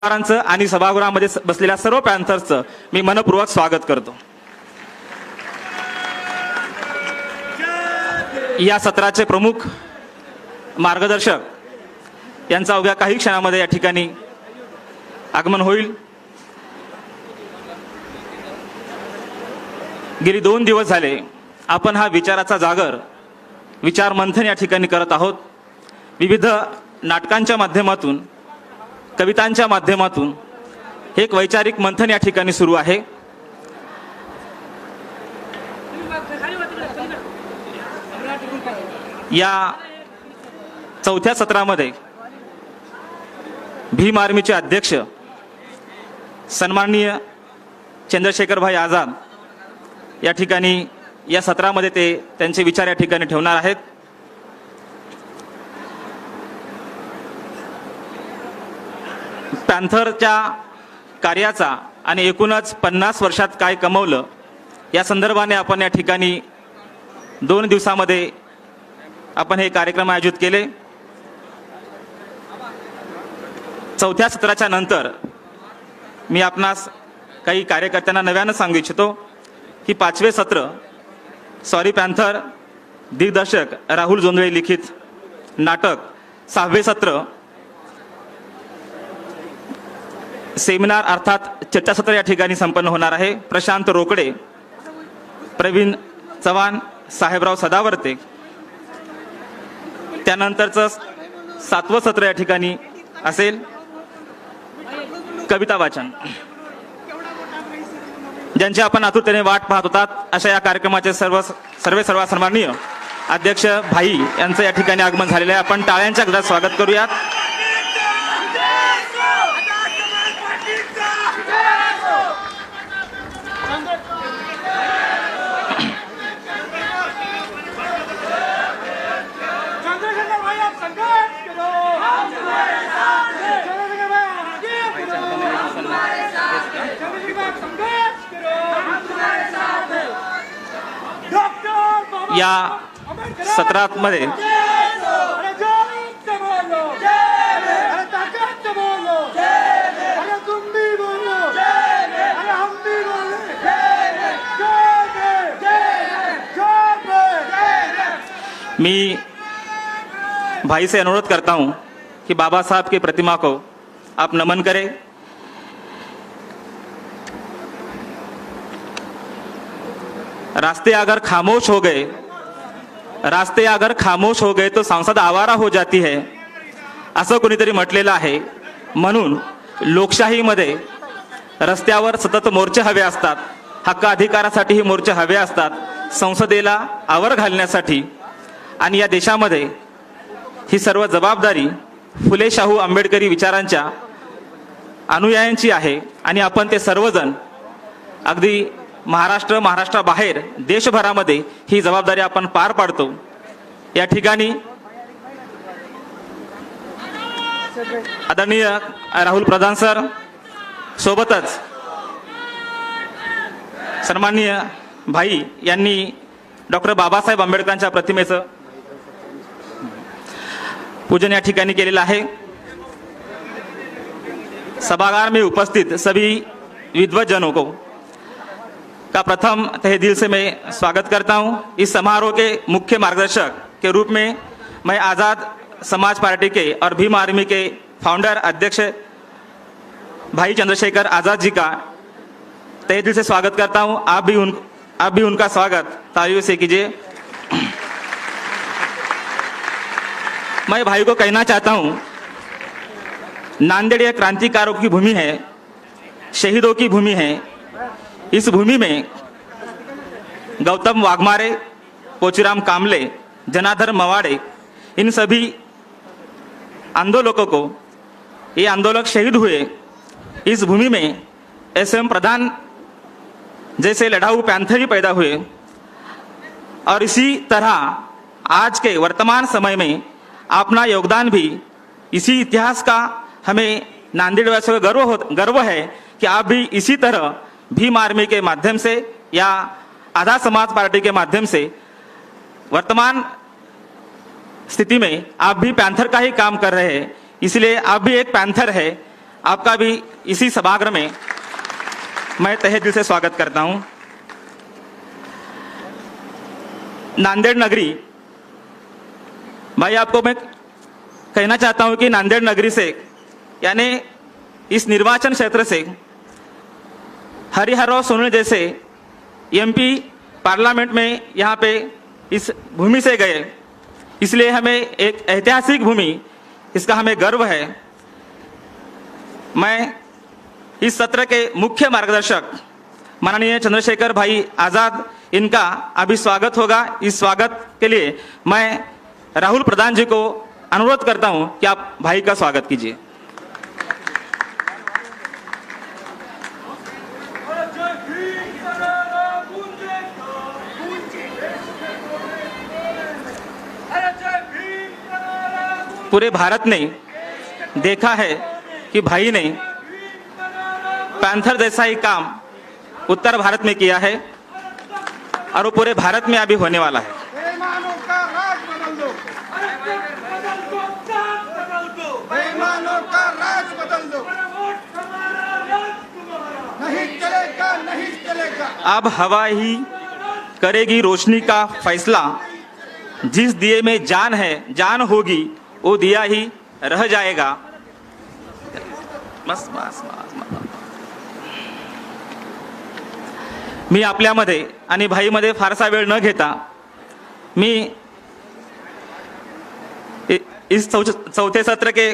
आणि सभागृहामध्ये बसलेल्या सर्व पॅन्थर्सचं मी मनपूर्वक स्वागत करतो। या सत्राचे प्रमुख मार्गदर्शक यांचा अवघ्या काही क्षणामध्ये या ठिकाणी आगमन होईल। गेली 2 दिवस झाले आपण हा विचाराचा जागर विचार मंथन या ठिकाणी करत आहोत। विविध नाटकांच्या माध्यमातून, कवितांच्या माध्यमातून एक वैचारिक मंथन या ठिकाणी सुरू आहे। या चौथ्या सत्रामध्ये भीम आर्मीचे अध्यक्ष सन्माननीय चंद्रशेखर भाई आझाद या ठिकाणी या सत्रामध्ये ते त्यांचे विचार या ठिकाणी ठेवणार आहेत। पॅन्थरच्या कार्याचा आणि एकूणच 50 वर्षात काय कमवलं या संदर्भाने आपण या ठिकाणी 2 दिवसामध्ये आपण हे कार्यक्रम आयोजित केले। चौथ्या सत्राच्या नंतर मी आपणास काही कार्यकर्त्यांना नव्यानं सांगू इच्छितो की 5वे सत्र सॉरी पॅन्थर दिग्दर्शक राहुल जोंधळे लिखित नाटक, 6वे सत्र सेमिनार अर्थात चर्चासत्र या ठिकाणी संपन्न होणार आहे। प्रशांत रोकडे, प्रवीण चव्हाण, साहेबराव सदावर्ते। त्यानंतरचं 7वं सत्र या ठिकाणी असेल कविता वाचन, ज्यांची आपण आतुरतेने वाट पाहत होतात अशा या कार्यक्रमाचे सर्व सन्माननीय अध्यक्ष भाई यांचं या ठिकाणी आगमन झालेलं आहे। आपण टाळ्यांच्या गजरात स्वागत करूयात। या सत्रामध्ये मैं भाई से अनुरोध करता हूं कि बाबा साहब की प्रतिमा को आप नमन करें। रास्ते अगर खामोश हो गए तो संसद आवारा हो जाती है असं कोणीतरी म्हटलेलं आहे। म्हणून लोकशाहीमध्ये रस्त्यावर सतत मोर्चे हवे असतात, हक्क अधिकारासाठी ही मोर्चे हवे असतात, संसदेला आवर घालण्यासाठी। आणि या देशामध्ये ही सर्व जबाबदारी फुले शाहू आंबेडकरी विचारांच्या अनुयायांची आहे। आणि आपण ते सर्वजण अगदी महाराष्ट्राबाहेर देशभरामध्ये ही जबाबदारी आपण पार पाडतो। या ठिकाणी आदरणीय राहुल प्रधान सर सोबतच सन्माननीय भाई यांनी डॉक्टर बाबासाहेब आंबेडकरांच्या प्रतिमेचं पूजन या ठिकाणी केलेलं आहे। सभागार में उपस्थित सभी विद्वज्जनों को का प्रथम तहे दिल से मैं स्वागत करता हूं। इस समारोह के मुख्य मार्गदर्शक के रूप में मैं आज़ाद समाज पार्टी के और भीम आर्मी के फाउंडर अध्यक्ष भाई चंद्रशेखर आज़ाद जी का तहे दिल से स्वागत करता हूं। आप भी उनका स्वागत तालियों से कीजिए। मैं भाई को कहना चाहता हूं, नांदेड़ एक क्रांतिकारों की भूमि है, शहीदों की भूमि है। इस भूमि में गौतम वाघमारे, पोचीराम कामले, जनार्दन मवाड़े, इन सभी आंदोलकों को, ये आंदोलक शहीद हुए। इस भूमि में एसएम प्रधान जैसे लड़ाऊ पैंथर ही पैदा हुए। और इसी तरह आज के वर्तमान समय में अपना योगदान भी इसी इतिहास का हमें नांदेड़ वासियों को गर्व है कि आप भी इसी तरह भीम आर्मी के माध्यम से या आज़ाद समाज पार्टी के माध्यम से वर्तमान स्थिति में आप भी पैंथर का ही काम कर रहे हैं, इसलिए आप भी एक पैंथर है। आपका भी इसी सभागृह में मैं तहे दिल से स्वागत करता हूं। नांदेड़ नगरी, भाई आपको मैं कहना चाहता हूं कि नांदेड़ नगरी से यानी इस निर्वाचन क्षेत्र से हरिहर राव सोनवणे जैसे एमपी पार्लियामेंट में यहाँ पे इस भूमि से गए, इसलिए हमें एक ऐतिहासिक भूमि, इसका हमें गर्व है। मैं इस सत्र के मुख्य मार्गदर्शक माननीय चंद्रशेखर भाई आजाद, इनका अभी स्वागत होगा। इस स्वागत के लिए मैं राहुल प्रधान जी को अनुरोध करता हूं कि आप भाई का स्वागत कीजिए। पूरे भारत ने देखा है कि भाई ने पैंथर जैसा ही काम उत्तर भारत में किया है और वो पूरे भारत में अभी होने वाला है। बेईमानों का राज बदल दो, बेईमानों का राज बदल दो, नहीं चलेगा, नहीं चलेगा। अब हवा ही करेगी रोशनी का फैसला, जिस दिए में जान है जान होगी वो दिया ही रह जाएगा। बस बस बस बस। मी आपल्यामध्ये आणि भाईमध्ये फारसा वेळ न घेता मी इस चौथे सत्र के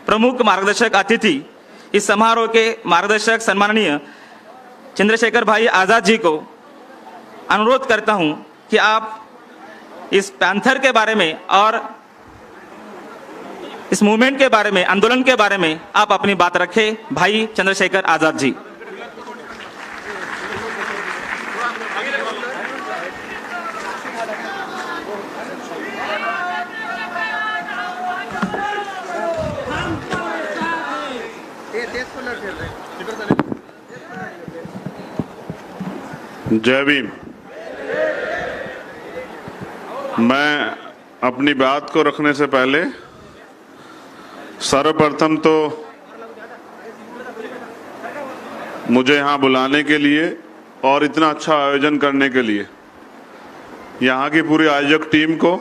प्रमुख मार्गदर्शक अतिथि, इस समारोह के मार्गदर्शक सम्माननीय चंद्रशेखर भाई आजाद जी को अनुरोध करता हूं कि आप इस पैंथर के बारे में और इस मूवमेंट के बारे में, आंदोलन के बारे में आप अपनी बात रखें। भाई चंद्रशेखर आजाद जी। जय भीम। मैं अपनी बात को रखने से पहले सर्वप्रथम तो मुझे यहाँ बुलाने के लिए और इतना अच्छा आयोजन करने के लिए यहाँ की पूरी आयोजक टीम को,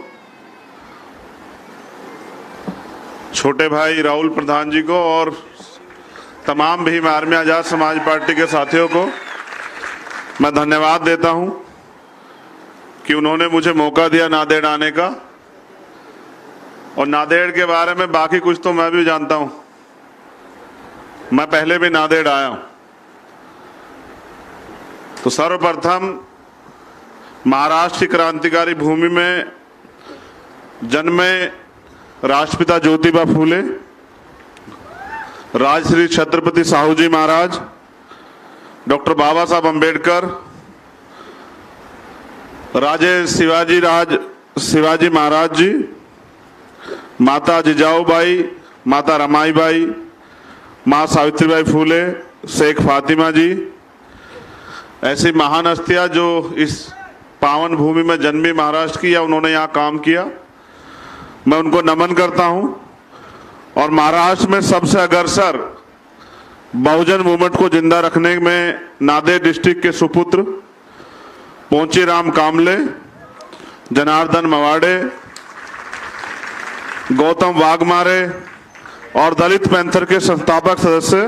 छोटे भाई राहुल प्रधान जी को और तमाम भीम आर्मी आजाद समाज पार्टी के साथियों को मैं धन्यवाद देता हूं कि उन्होंने मुझे मौका दिया नांदेड़ आने का। और नांदेड़ के बारे में बाकी कुछ तो मैं भी जानता हूं, मैं पहले भी नांदेड़ आया हूं। तो सर्वप्रथम महाराष्ट्र की क्रांतिकारी भूमि में जन्मे राष्ट्रपिता ज्योतिबा फूले, राजश्री छत्रपति साहू जी महाराज, डॉक्टर बाबा साहब अंबेडकर, राजे शिवाजी महाराज जी, माता जिजाऊबाई, माता रमाईबाई, माँ सावित्रीबाई फूले, शेख फातिमा जी, ऐसी महान हस्तियां जो इस पावन भूमि में जन्मी महाराष्ट्र की या उन्होंने यहाँ काम किया, मैं उनको नमन करता हूँ। और महाराष्ट्र में सबसे अग्रसर बहुजन मूवमेंट को जिंदा रखने में नांदेड़ डिस्ट्रिक्ट के सुपुत्र पोंचीराम कामले, जनार्दन मवाड़े, गौतम वाघमारे और दलित पैंथर के संस्थापक सदस्य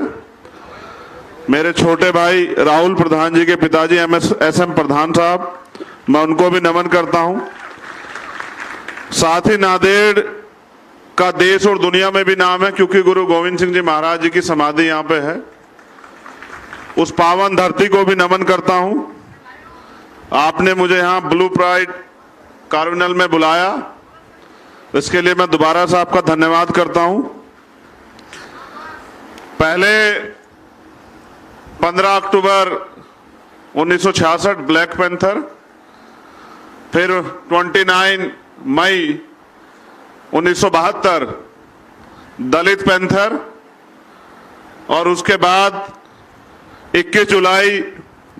मेरे छोटे भाई राहुल प्रधान जी के पिताजी एसएम प्रधान साहब, मैं उनको भी नमन करता हूं। साथ ही नांदेड़ का देश और दुनिया में भी नाम है क्योंकि गुरु गोविंद सिंह जी महाराज जी की समाधि यहाँ पे है। उस पावन धरती को भी नमन करता हूं। आपने मुझे यहाँ ब्लू प्राइड कार्निवल में बुलाया, इसके लिए मैं दोबारा से आपका धन्यवाद करता हूं। पहले 15 अक्टूबर 1966 ब्लैक पैंथर, फिर 29 मई 1972 दलित पैंथर और उसके बाद 21 जुलाई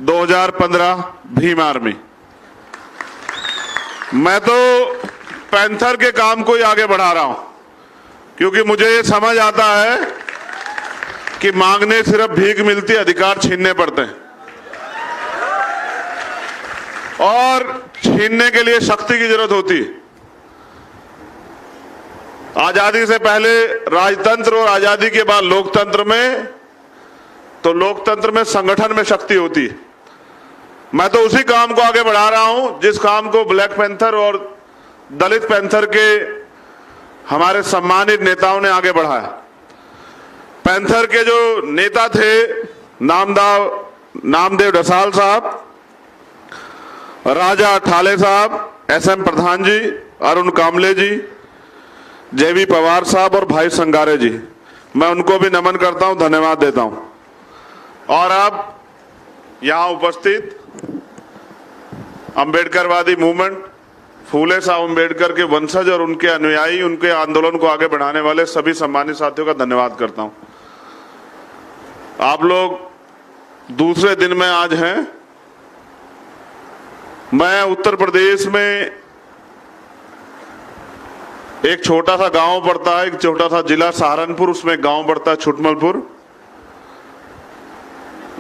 2015 भीम आर्मी। मैं तो पैंथर के काम को ही आगे बढ़ा रहा हूं क्योंकि मुझे ये समझ आता है कि मांगने सिर्फ भीख मिलती, अधिकार छीनने पड़ते हैं और छीनने के लिए शक्ति की जरूरत होती है। आजादी से पहले राजतंत्र और आजादी के बाद लोकतंत्र में, तो लोकतंत्र में संगठन में शक्ति होती है। मैं तो उसी काम को आगे बढ़ा रहा हूं जिस काम को ब्लैक पैंथर और दलित पैंथर के हमारे सम्मानित नेताओं ने आगे बढ़ाया। पैंथर के जो नेता थे नामदेव ढसाल साहब, राजा ठाले साहब, SM प्रधान जी, अरुण कामले जी, JV पवार साहब और भाई संगारे जी, मैं उनको भी नमन करता हूं, धन्यवाद देता हूं। और अब यहां उपस्थित अंबेडकरवादी मूवमेंट, फूले साहब अंबेडकर के वंशज और उनके अनुयायी, उनके आंदोलन को आगे बढ़ाने वाले सभी सम्मानित साथियों का धन्यवाद करता हूं। आप लोग दूसरे दिन में आज हैं। मैं उत्तर प्रदेश में एक छोटा सा गांव पड़ता है, एक छोटा सा जिला सहारनपुर, उसमें एक गांव पड़ता है छुटमलपुर।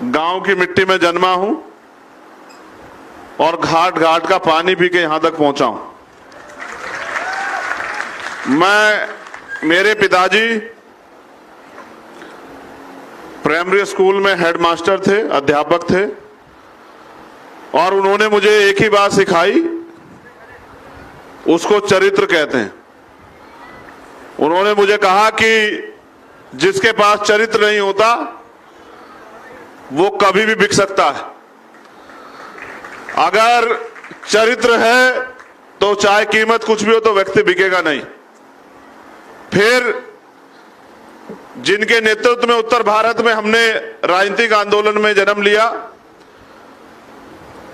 गांव की मिट्टी में जन्मा हूं और घाट घाट का पानी पी के यहां तक पहुंचा हूं। मेरे पिताजी प्राइमरी स्कूल में हेडमास्टर थे, अध्यापक थे और उन्होंने मुझे एक ही बात सिखाई, उसको चरित्र कहते हैं। उन्होंने मुझे कहा कि जिसके पास चरित्र नहीं होता वो कभी भी बिक सकता है, अगर चरित्र है तो चाहे कीमत कुछ भी हो तो व्यक्ति बिकेगा नहीं। फिर जिनके नेतृत्व में उत्तर भारत में हमने राजनीतिक आंदोलन में जन्म लिया,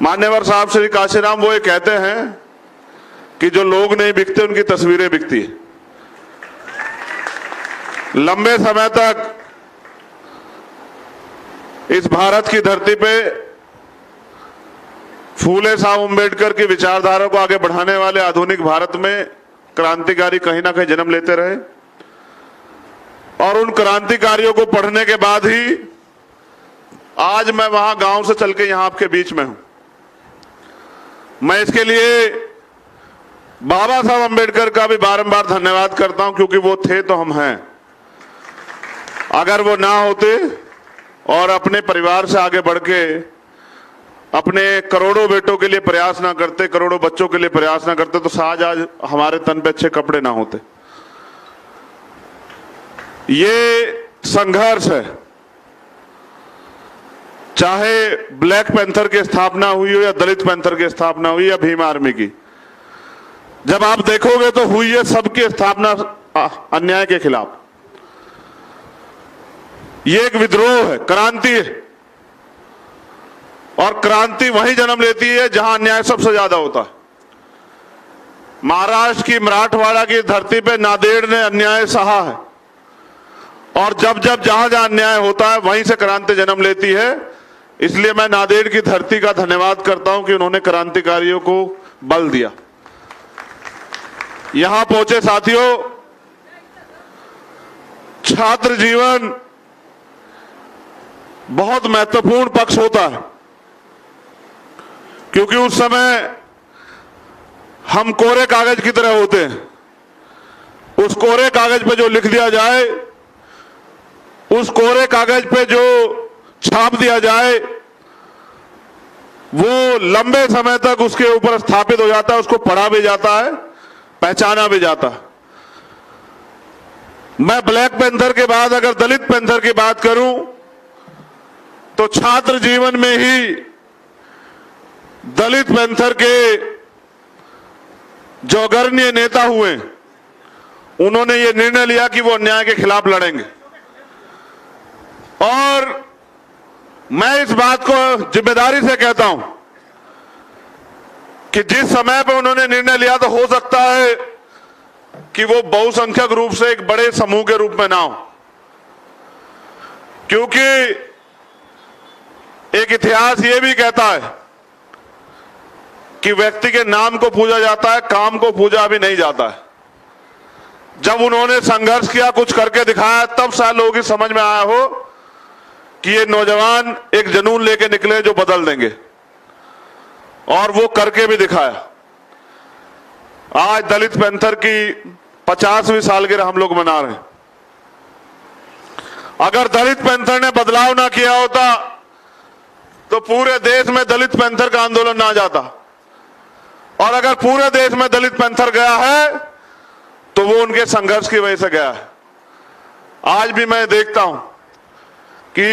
मान्यवर साहब श्री काशीराम, वो ये कहते हैं कि जो लोग नहीं बिकते उनकी तस्वीरें बिकती है। लंबे समय तक इस भारत की धरती पे फूले साहब अंबेडकर की विचारधारा को आगे बढ़ाने वाले आधुनिक भारत में क्रांतिकारी कहीं ना कहीं जन्म लेते रहे और उन क्रांतिकारियों को पढ़ने के बाद ही आज मैं वहां गांव से चल के यहां आपके बीच में हूं। मैं इसके लिए बाबा साहब अंबेडकर का भी बारंबार धन्यवाद करता हूं, क्योंकि वो थे तो हम हैं। अगर वो ना होते और अपने परिवार से आगे बढ़ के अपने करोड़ों बेटों के लिए प्रयास ना करते, करोड़ों बच्चों के लिए प्रयास ना करते, तो आज हमारे तन पे अच्छे कपड़े ना होते। ये संघर्ष है, चाहे ब्लैक पैंथर की स्थापना हुई हो या दलित पैंथर की स्थापना हुई या भीम आर्मी की। जब आप देखोगे तो हुई है सबकी स्थापना अन्याय के खिलाफ। ये एक विद्रोह है, क्रांति है, और क्रांति वहीं जन्म लेती है जहां अन्याय सबसे ज्यादा होता है। महाराष्ट्र की मराठवाड़ा की धरती पे नांदेड़ ने अन्याय सहा है, और जब जब जहां जहां अन्याय होता है वहीं से क्रांति जन्म लेती है। इसलिए मैं नांदेड़ की धरती का धन्यवाद करता हूं कि उन्होंने क्रांतिकारियों को बल दिया। यहां पहुंचे साथियों, छात्र जीवन बहुत महत्वपूर्ण पक्ष होता है, क्योंकि उस समय हम कोरे कागज की तरह होते हैं। उस कोरे कागज पे जो लिख दिया जाए, उस कोरे कागज पे जो छाप दिया जाए, वो लंबे समय तक उसके ऊपर स्थापित हो जाता है, उसको पढ़ा भी जाता है, पहचाना भी जाता है। मैं ब्लैक पैंथर के बाद अगर दलित पैंथर की बात करूं तो छात्र जीवन में ही दलित पैंथर के जो अग्रणी नेता हुए, उन्होंने ये निर्णय लिया कि वो अन्याय के खिलाफ लड़ेंगे। और मैं इस बात को जिम्मेदारी से कहता हूं कि जिस समय पर उन्होंने निर्णय लिया, तो हो सकता है कि वो बहुसंख्यक रूप से एक बड़े समूह के रूप में ना हो, क्योंकि एक इतिहास ये भी कहता है कि व्यक्ति के नाम को पूजा जाता है, काम को पूजा अभी नहीं जाता है। जब उन्होंने संघर्ष किया, कुछ करके दिखाया, तब शायद लोगों की समझ में आया हो कि ये नौजवान एक जुनून लेके निकले जो बदल देंगे, और वो करके भी दिखाया। आज दलित पैंथर की 50वीं सालगिरह हम लोग मना रहे हैं। अगर दलित पैंथर ने बदलाव ना किया होता तो पूरे देश में दलित पैंथर का आंदोलन ना जाता, और अगर पूरे देश में दलित पैंथर गया है तो वो उनके संघर्ष की वजह से गया है। आज भी मैं देखता हूं कि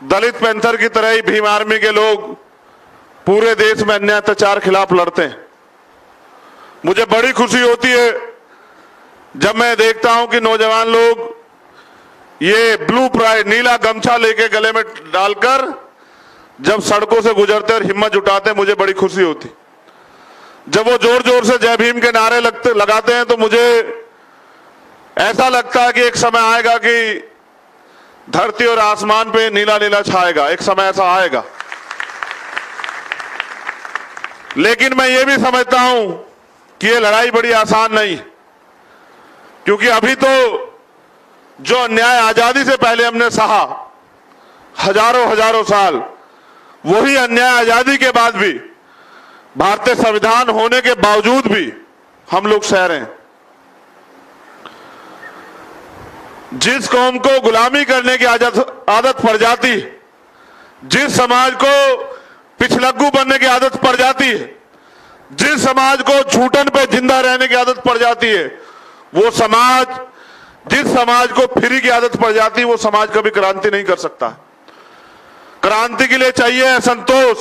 दलित पैंथर की तरह ही भीम आर्मी के लोग पूरे देश में अन्याय अत्याचार खिलाफ लड़ते हैं। मुझे बड़ी खुशी होती है जब मैं देखता हूं कि नौजवान लोग ये ब्लू प्राइड, नीला गमछा लेके गले में डालकर जब सड़कों से गुजरते और हिम्मत जुटाते, मुझे बड़ी खुशी होती। जब वो जोर जोर से जय भीम के नारे लगाते हैं तो मुझे ऐसा लगता है कि एक समय आएगा कि धरती और आसमान पे नीला नीला छाएगा, एक समय ऐसा आएगा। लेकिन मैं ये भी समझता हूं कि ये लड़ाई बड़ी आसान नहीं, क्योंकि अभी तो जो अन्याय आजादी से पहले हमने सहा हजारों साल, वही अन्याय आजादी के बाद भी, भारतीय संविधान होने के बावजूद भी हम लोग सह रहे हैं। जिस कौम को गुलामी करने की आदत पड़ जाती है, जिस समाज को पिछलग्गू बनने की आदत पड़ जाती है, जिस समाज को झूठन पे जिंदा रहने की आदत पड़ जाती है, वो समाज, जिस समाज को फ्री की आदत पड़ जाती है, वो समाज कभी क्रांति नहीं कर सकता। क्रांति के लिए चाहिए असंतोष,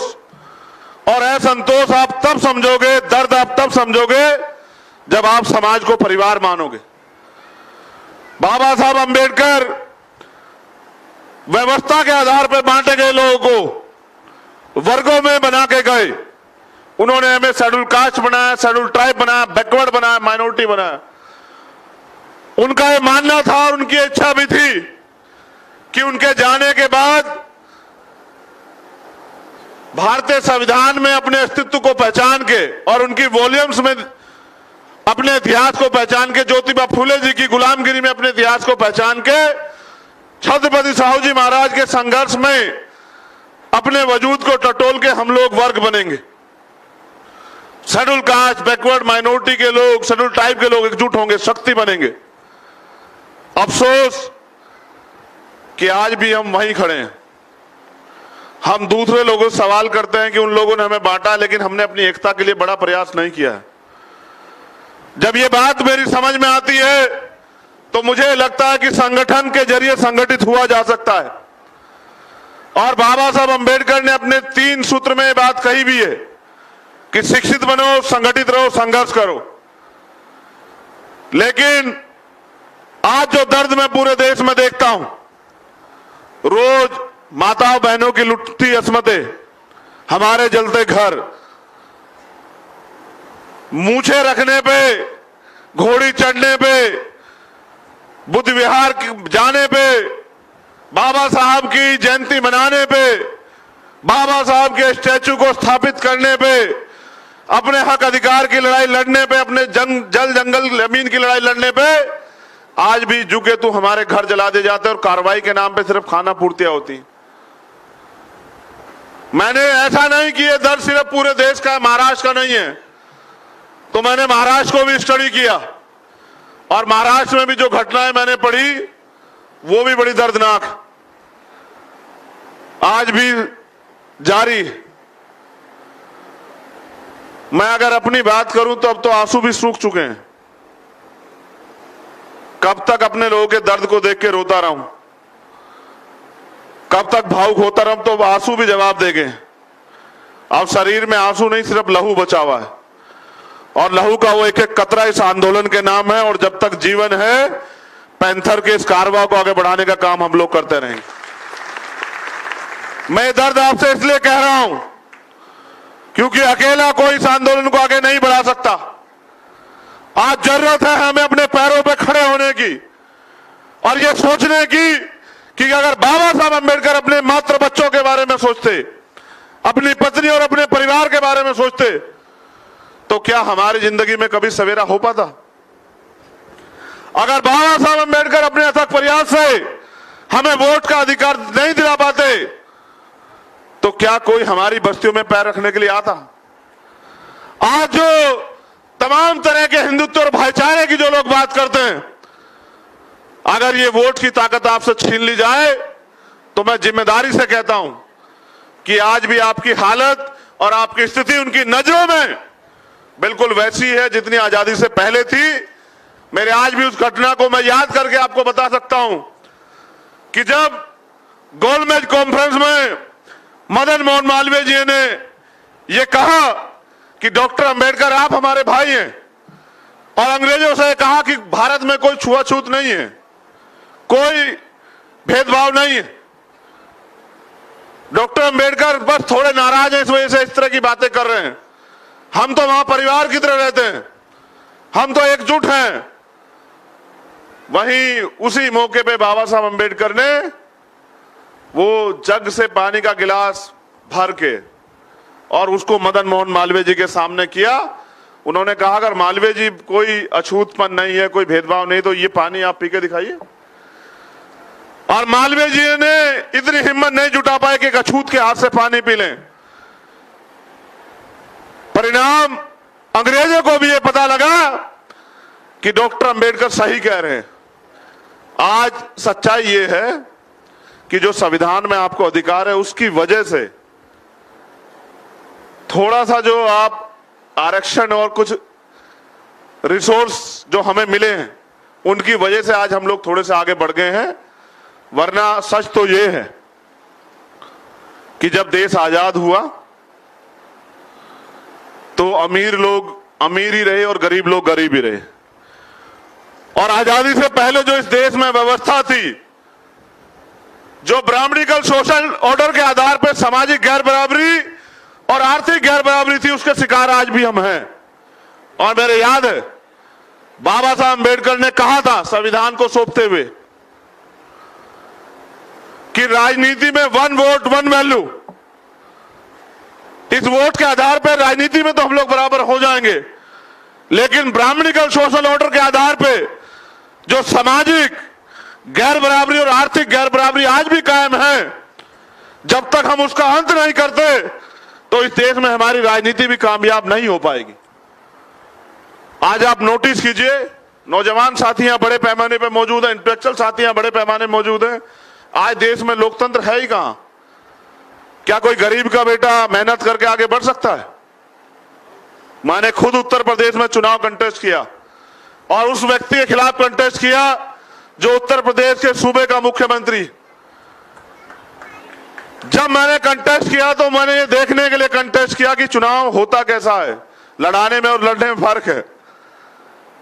और असंतोष आप तब समझोगे, दर्द आप तब समझोगे जब आप समाज को परिवार मानोगे। बाबा साहब अंबेडकर व्यवस्था के आधार पर बांटे गए लोगों को वर्गों में बना के गए। उन्होंने हमें शेड्यूल कास्ट बनाया, शेड्यूल ट्राइब बनाया, बैकवर्ड बनाया, माइनॉरिटी बनाया। उनका ये मानना था और उनकी इच्छा भी थी कि उनके जाने के बाद भारतीय संविधान में अपने अस्तित्व को पहचान के और उनकी वॉल्यूम्स में अपने इतिहास को पहचान के, ज्योतिबा फूले जी की गुलामगिरी में अपने इतिहास को पहचान के, छत्रपति साहू जी महाराज के संघर्ष में अपने वजूद को टटोल के हम लोग वर्ग बनेंगे। शेड्यूल कास्ट, बैकवर्ड, माइनॉरिटी के लोग, शेड्यूल ट्राइब के लोग एकजुट होंगे, शक्ति बनेंगे। अफसोस कि आज भी हम वहीं खड़े हैं। हम दूसरे लोगों से सवाल करते हैं कि उन लोगों ने हमें बांटा, लेकिन हमने अपनी एकता के लिए बड़ा प्रयास नहीं किया है। जब ये बात मेरी समझ में आती है तो मुझे लगता है कि संगठन के जरिए संगठित हुआ जा सकता है, और बाबा साहब अंबेडकर ने अपने 3 सूत्र में ये बात कही भी है कि शिक्षित बनो, संगठित रहो, संघर्ष करो। लेकिन आज जो दर्द मैं पूरे देश में देखता हूं, रोज माताओं बहनों की लुटती अस्मतें, हमारे जलते घर, मूछे रखने पे, घोड़ी चढ़ने पे, बुद्ध विहार जाने पे, बाबा साहब की जयंती मनाने पे, बाबा साहब के स्टैचू को स्थापित करने पे, अपने हक अधिकार की लड़ाई लड़ने पे, अपने जल जंगल जमीन की लड़ाई लड़ने पे आज भी जुगे तू हमारे घर जला दिए जाते हैं और कार्रवाई के नाम पे सिर्फ खाना पूर्तियां होती। मैंने ऐसा नहीं कि ये दर्द सिर्फ पूरे देश का, महाराष्ट्र का नहीं है, तो मैंने महाराष्ट्र को भी स्टडी किया, और महाराष्ट्र में भी जो घटनाएं मैंने पढ़ी वो भी बड़ी दर्दनाक, आज भी जारी। मैं अगर अपनी बात करूं तो अब तो आंसू भी सूख चुके हैं। कब तक अपने लोगों के दर्द को देख के रोता रहूं, कब तक भावुक होता रहूं, तो आंसू भी जवाब देंगे। अब शरीर में आंसू नहीं, सिर्फ लहू बचा हुआ है, और लहू का वो एक एक कतरा इस आंदोलन के नाम है। और जब तक जीवन है, पैंथर के इस कारवां को आगे बढ़ाने का काम हम लोग करते रहेंगे। मैं दर्द आपसे इसलिए कह रहा हूं क्योंकि अकेला कोई इस आंदोलन को आगे नहीं बढ़ा सकता। आज जरूरत है हमें अपने पैरों पे खड़े होने की, और ये सोचने की कि अगर बाबा साहब अंबेडकर अपने मात्र बच्चों के बारे में सोचते, अपनी पत्नी और अपने परिवार के बारे में सोचते, तो क्या हमारी जिंदगी में कभी सवेरा हो पाता? अगर बाबा साहब अंबेडकर अपने अथक प्रयास से हमें वोट का अधिकार नहीं दिला पाते तो क्या कोई हमारी बस्तियों में पैर रखने के लिए आता? आज जो तमाम तरह के हिंदुत्व और भाईचारे की जो लोग बात करते हैं, अगर ये वोट की ताकत आपसे छीन ली जाए तो मैं जिम्मेदारी से कहता हूं कि आज भी आपकी हालत और आपकी स्थिति उनकी नजरों में बिल्कुल वैसी है जितनी आजादी से पहले थी। मेरे आज भी उस घटना को मैं याद करके आपको बता सकता हूं कि जब गोलमेज कॉन्फ्रेंस में मदन मोहन मालवीय जी ने यह कहा कि डॉक्टर अंबेडकर आप हमारे भाई हैं, और अंग्रेजों से कहा कि भारत में कोई छुआछूत नहीं है, कोई भेदभाव नहीं है। डॉक्टर अंबेडकर बस थोड़े नाराज हैं, इस वजह से इस तरह की बातें कर रहे हैं। हम तो वहां परिवार की तरह रहते हैं, हम तो एकजुट हैं। वहीं उसी मौके पे बाबा साहब अंबेडकर ने वो जग से पानी का गिलास भर के और उसको मदन मोहन मालवीय जी के सामने किया। उन्होंने कहा अगर मालवीय जी कोई अछूतपन नहीं है, कोई भेदभाव नहीं, तो ये पानी आप पी के दिखाइए। और मालवीय जी ने इतनी हिम्मत नहीं जुटा पाए कि एक अछूत के हाथ से पानी पी लें। परिणाम अंग्रेजों को भी ये पता लगा कि डॉक्टर अंबेडकर सही कह रहे हैं। आज सच्चाई ये है कि जो संविधान में आपको अधिकार है उसकी वजह से थोड़ा सा जो आप आरक्षण और कुछ रिसोर्स जो हमें मिले हैं उनकी वजह से आज हम लोग थोड़े से आगे बढ़ गए हैं। वरना सच तो ये है कि जब देश आजाद हुआ तो अमीर लोग अमीर ही रहे और गरीब लोग गरीब ही रहे। और आजादी से पहले जो इस देश में व्यवस्था थी, जो ब्राह्मणिकल सोशल ऑर्डर के आधार पर सामाजिक गैर बराबरी और आर्थिक गैर बराबरी थी, उसके शिकार आज भी हम हैं। और मेरे याद है बाबा साहब अंबेडकर ने कहा था संविधान को सौंपते हुए कि राजनीति में वन वोट वन वैल्यू, इस वोट के आधार पर राजनीति में तो हम लोग बराबर हो जाएंगे, लेकिन ब्राह्मणिकल सोशल ऑर्डर के आधार पर जो सामाजिक गैर बराबरी और आर्थिक गैर बराबरी आज भी कायम है, जब तक हम उसका अंत नहीं करते तो इस देश में हमारी राजनीति भी कामयाब नहीं हो पाएगी। आज आप नोटिस कीजिए, नौजवान साथियां बड़े पैमाने पर मौजूद हैं, इंटेलेक्चुअल साथियां बड़े पैमाने में मौजूद हैं। आज देश में लोकतंत्र है ही कहां? क्या कोई गरीब का बेटा मेहनत करके आगे बढ़ सकता है? मैंने खुद उत्तर प्रदेश में चुनाव कंटेस्ट किया और उस व्यक्ति के खिलाफ कंटेस्ट किया जो उत्तर प्रदेश के सूबे का मुख्यमंत्री। जब मैंने कंटेस्ट किया तो मैंने ये देखने के लिए कंटेस्ट किया कि चुनाव होता कैसा है, लड़ाने में और लड़ने में फर्क है।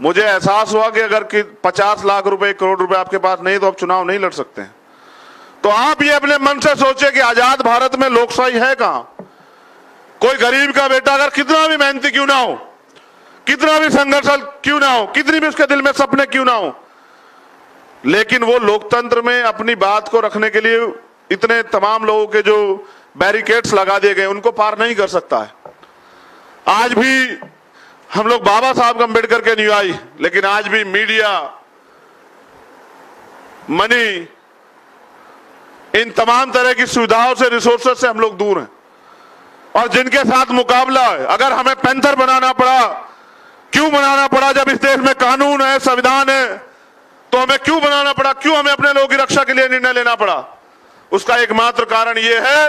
मुझे एहसास हुआ कि अगर 50 लाख रुपए 1 करोड़ रुपए आपके पास नहीं तो आप चुनाव नहीं लड़ सकते हैं। तो आप ये अपने मन से सोचिए कि आजाद भारत में लोकशाही है कहां? कोई गरीब का बेटा अगर कितना भी मेहनती क्यों ना हो, कितना भी संघर्षशील क्यों ना हो, कितनी भी उसके दिल में सपने क्यों ना हो, लेकिन वो लोकतंत्र में अपनी बात को रखने के लिए इतने तमाम लोगों के जो बैरिकेड्स लगा दिए गए उनको पार नहीं कर सकता है। आज भी हम लोग बाबा साहब अम्बेडकर के अनुयायी, लेकिन आज भी मीडिया, मनी, इन तमाम तरह की सुविधाओं से, रिसोर्सेज से हम लोग दूर हैं। और जिनके साथ मुकाबला है, अगर हमें पैंथर बनाना पड़ा, क्यों बनाना पड़ा? जब इस देश में कानून है, संविधान है, तो हमें क्यों बनाना पड़ा? क्यों हमें अपने लोगों की रक्षा के लिए निर्णय लेना पड़ा? उसका एकमात्र कारण यह है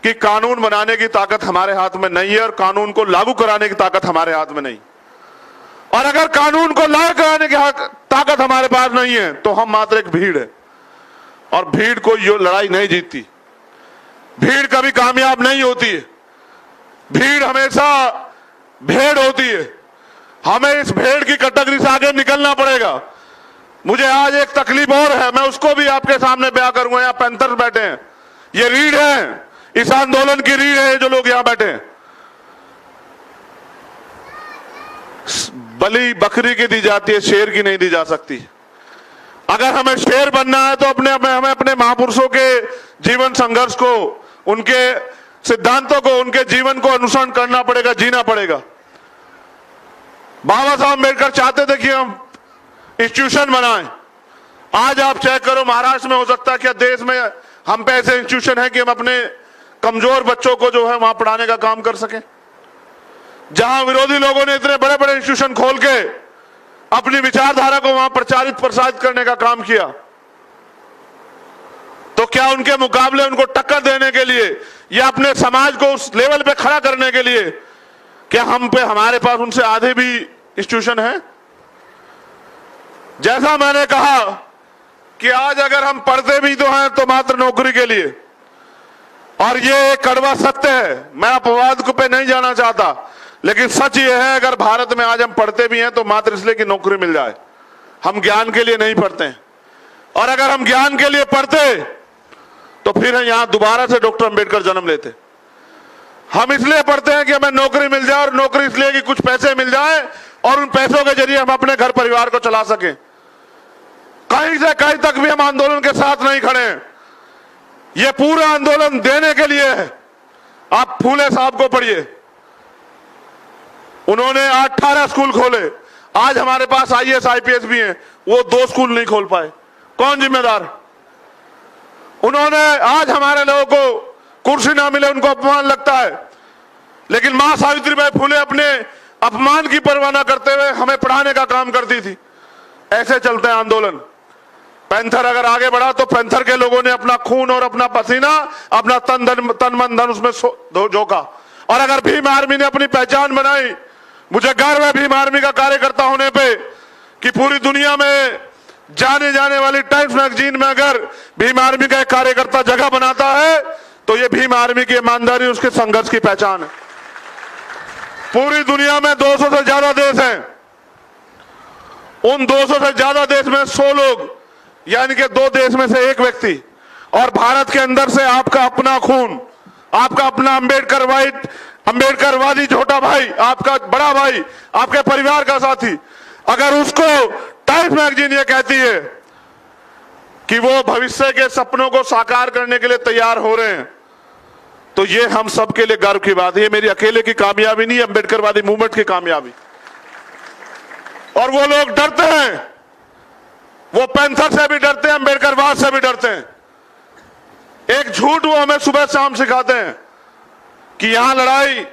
कि कानून बनाने की ताकत हमारे हाथ में नहीं है और कानून को लागू कराने की ताकत हमारे हाथ में नहीं। और अगर कानून को लागू कराने की ताकत हमारे पास नहीं है तो हम मात्र एक भीड़ है, और भीड़ कोई लड़ाई नहीं जीतती, भीड़ कभी कामयाब नहीं होती है, भीड़ हमेशा भेड़ होती है। हमें इस भेड़ की कैटेगरी से आगे निकलना पड़ेगा। मुझे आज एक तकलीफ और है, मैं उसको भी आपके सामने बयां करूंगा। यहाँ पैंथर बैठे हैं, ये रीढ़ है, इस आंदोलन की रीढ़ है जो लोग यहां बैठे हैं। बलि बकरी की दी जाती है, शेर की नहीं दी जा सकती। अगर हमें शेर बनना है तो हमें अपने महापुरुषों के जीवन संघर्ष को, उनके सिद्धांतों को, उनके जीवन को अनुसरण करना पड़ेगा, जीना पड़ेगा। बाबा साहब अम्बेडकर चाहते थे कि हम इंस्टीट्यूशन बनाएं, आज आप चेक करो, महाराष्ट्र में हो सकता है क्या देश में हम पे ऐसे इंस्टीट्यूशन है कि हम अपने कमजोर बच्चों को जो है वहां पढ़ाने का काम कर सके। जहां विरोधी लोगों ने इतने बड़े बड़े इंस्टीट्यूशन खोल के अपनी विचारधारा को वहां प्रसारित करने का काम किया, तो क्या उनके मुकाबले उनको टक्कर देने के लिए या अपने समाज को उस लेवल पे खड़ा करने के लिए क्या हमारे पास उनसे आधे भी इंस्टीट्यूशन है? जैसा मैंने कहा कि आज अगर हम पढ़ते भी तो हैं तो मात्र नौकरी के लिए, और ये एक कड़वा सत्य है, मैं अपवाद को पे नहीं जाना चाहता, लेकिन सच ये है अगर भारत में आज हम पढ़ते भी हैं तो मात्र इसलिए कि नौकरी मिल जाए। हम ज्ञान के लिए नहीं पढ़ते हैं, और अगर हम ज्ञान के लिए पढ़ते तो फिर यहां दोबारा से डॉक्टर अंबेडकर जन्म लेते। हम इसलिए पढ़ते हैं कि हमें नौकरी मिल जाए, और नौकरी इसलिए कि कुछ पैसे मिल जाए और उन पैसों के जरिए हम अपने घर परिवार को चला सकें। कहीं से कहीं तक भी हम आंदोलन के साथ नहीं खड़े हैं। यह पूरा आंदोलन देने के लिए है। आप फूले साहब को पढ़िए, उन्होंने 18 स्कूल खोले, आज हमारे पास IAS IPS भी हैं, वो 2 स्कूल नहीं खोल पाए, कौन जिम्मेदार? उन्होंने आज हमारे लोगों को कुर्सी ना मिले उनको अपमान लगता है, लेकिन मां सावित्रीबाई फुले अपने अपमान की परवाह न करते हुए हमें पढ़ाने का काम करती थी। ऐसे चलते हैं आंदोलन। पैंथर अगर आगे बढ़ा तो पैंथर के लोगों ने अपना खून और अपना पसीना, अपना तन मन धन उसमें झोंका, और अगर भीम आर्मी ने अपनी पहचान बनाई, मुझे गर्व है भीम आर्मी का कार्यकर्ता होने पे कि पूरी दुनिया में जाने जाने वाली टाइम्स मैगजीन में अगर भीम आर्मी का एक कार्यकर्ता जगह बनाता है तो ये भीम आर्मी की ईमानदारी, उसके संघर्ष की पहचान है। पूरी दुनिया में 200 से ज्यादा देश हैं, उन 200 से ज्यादा देश में 100 लोग, यानी कि 2 देश में से 1 व्यक्ति, और भारत के अंदर से आपका अपना खून, आपका अपना अम्बेडकरवादी छोटा भाई, आपका बड़ा भाई, आपके परिवार का साथी, अगर उसको टाइम्स मैगजीन ये कहती है कि वो भविष्य के सपनों को साकार करने के लिए तैयार हो रहे हैं, तो ये हम सबके लिए गर्व की बात है। ये मेरी अकेले की कामयाबी नहीं, अम्बेडकरवादी मूवमेंट की कामयाबी। और वो लोग डरते हैं, वो पैंथर से भी डरते हैं, अम्बेडकरवाद से भी डरते हैं। एक झूठ वो हमें सुबह शाम सिखाते हैं कि यहां लड़ाई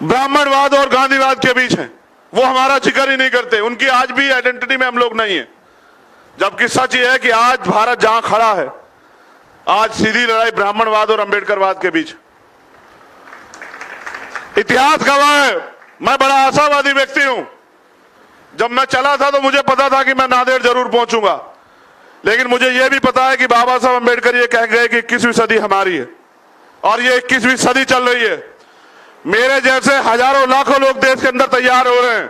ब्राह्मणवाद और गांधीवाद के बीच है, वो हमारा जिक्र ही नहीं करते। उनकी आज भी आइडेंटिटी में हम लोग नहीं है, जबकि सच ये है कि आज भारत जहां खड़ा है, आज सीधी लड़ाई ब्राह्मणवाद और अंबेडकरवाद के बीच। इतिहास गवाह है, मैं बड़ा आशावादी व्यक्ति हूं। जब मैं चला था तो मुझे पता था कि मैं नांदेड़ जरूर पहुंचूंगा, लेकिन मुझे यह भी पता है कि बाबा साहब अंबेडकर ये कह गए कि 21वीं सदी हमारी है, और ये 21वीं सदी चल रही है। मेरे जैसे हजारों लाखों लोग देश के अंदर तैयार हो रहे हैं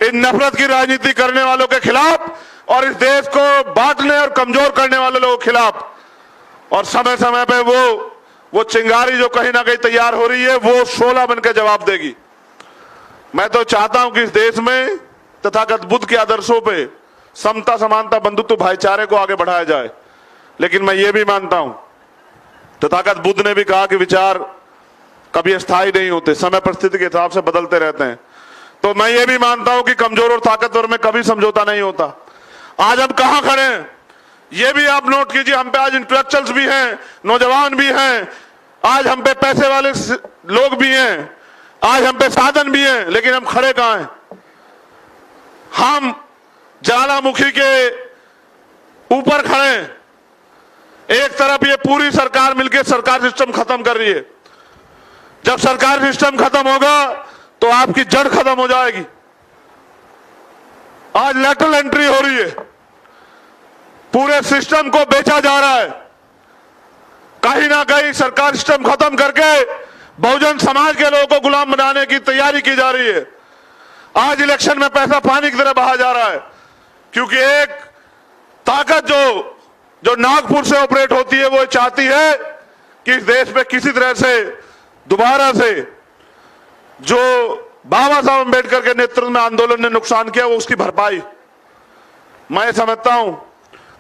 इन नफरत की राजनीति करने वालों के खिलाफ, और इस देश को बांटने और कमजोर करने वाले लोगों के खिलाफ। और समय समय पे वो चिंगारी जो कहीं ना कहीं तैयार हो रही है, वो शोला बनकर जवाब देगी। मैं तो चाहता हूं कि इस देश में तथागत बुद्ध के आदर्शों पे समता, समानता, बंधुत्व, भाईचारे को आगे बढ़ाया जाए। लेकिन मैं ये भी मानता हूं, तथागत बुद्ध ने भी कहा कि विचार कभी स्थायी नहीं होते, समय परिस्थिति के हिसाब से बदलते रहते हैं। तो मैं ये भी मानता हूं कि कमजोर और ताकतवर में कभी समझौता नहीं होता। आज हम कहां खड़े हैं ये भी आप नोट कीजिए। हम पे आज इंटेलेक्चुअल्स भी हैं, नौजवान भी हैं, आज हम पे पैसे वाले लोग भी हैं, आज हम पे साधन भी हैं, लेकिन हम खड़े कहां हैं? हम ज्वालामुखी के ऊपर खड़े हैं। एक तरफ ये पूरी सरकार मिलकर सरकार सिस्टम खत्म कर रही है। जब सरकार सिस्टम खत्म होगा तो आपकी जड़ खत्म हो जाएगी। आज लेटरल एंट्री हो रही है, पूरे सिस्टम को बेचा जा रहा है। कहीं ना कहीं सरकार सिस्टम खत्म करके बहुजन समाज के लोगों को गुलाम बनाने की तैयारी की जा रही है। आज इलेक्शन में पैसा पानी की तरह बहा जा रहा है, क्योंकि एक ताकत जो नागपुर से ऑपरेट होती है, वो चाहती है कि इस देश में किसी तरह से दोबारा से जो बाबा साहब अंबेडकर के नेतृत्व में आंदोलन ने नुकसान किया, वो उसकी भरपाई। मैं समझता हूं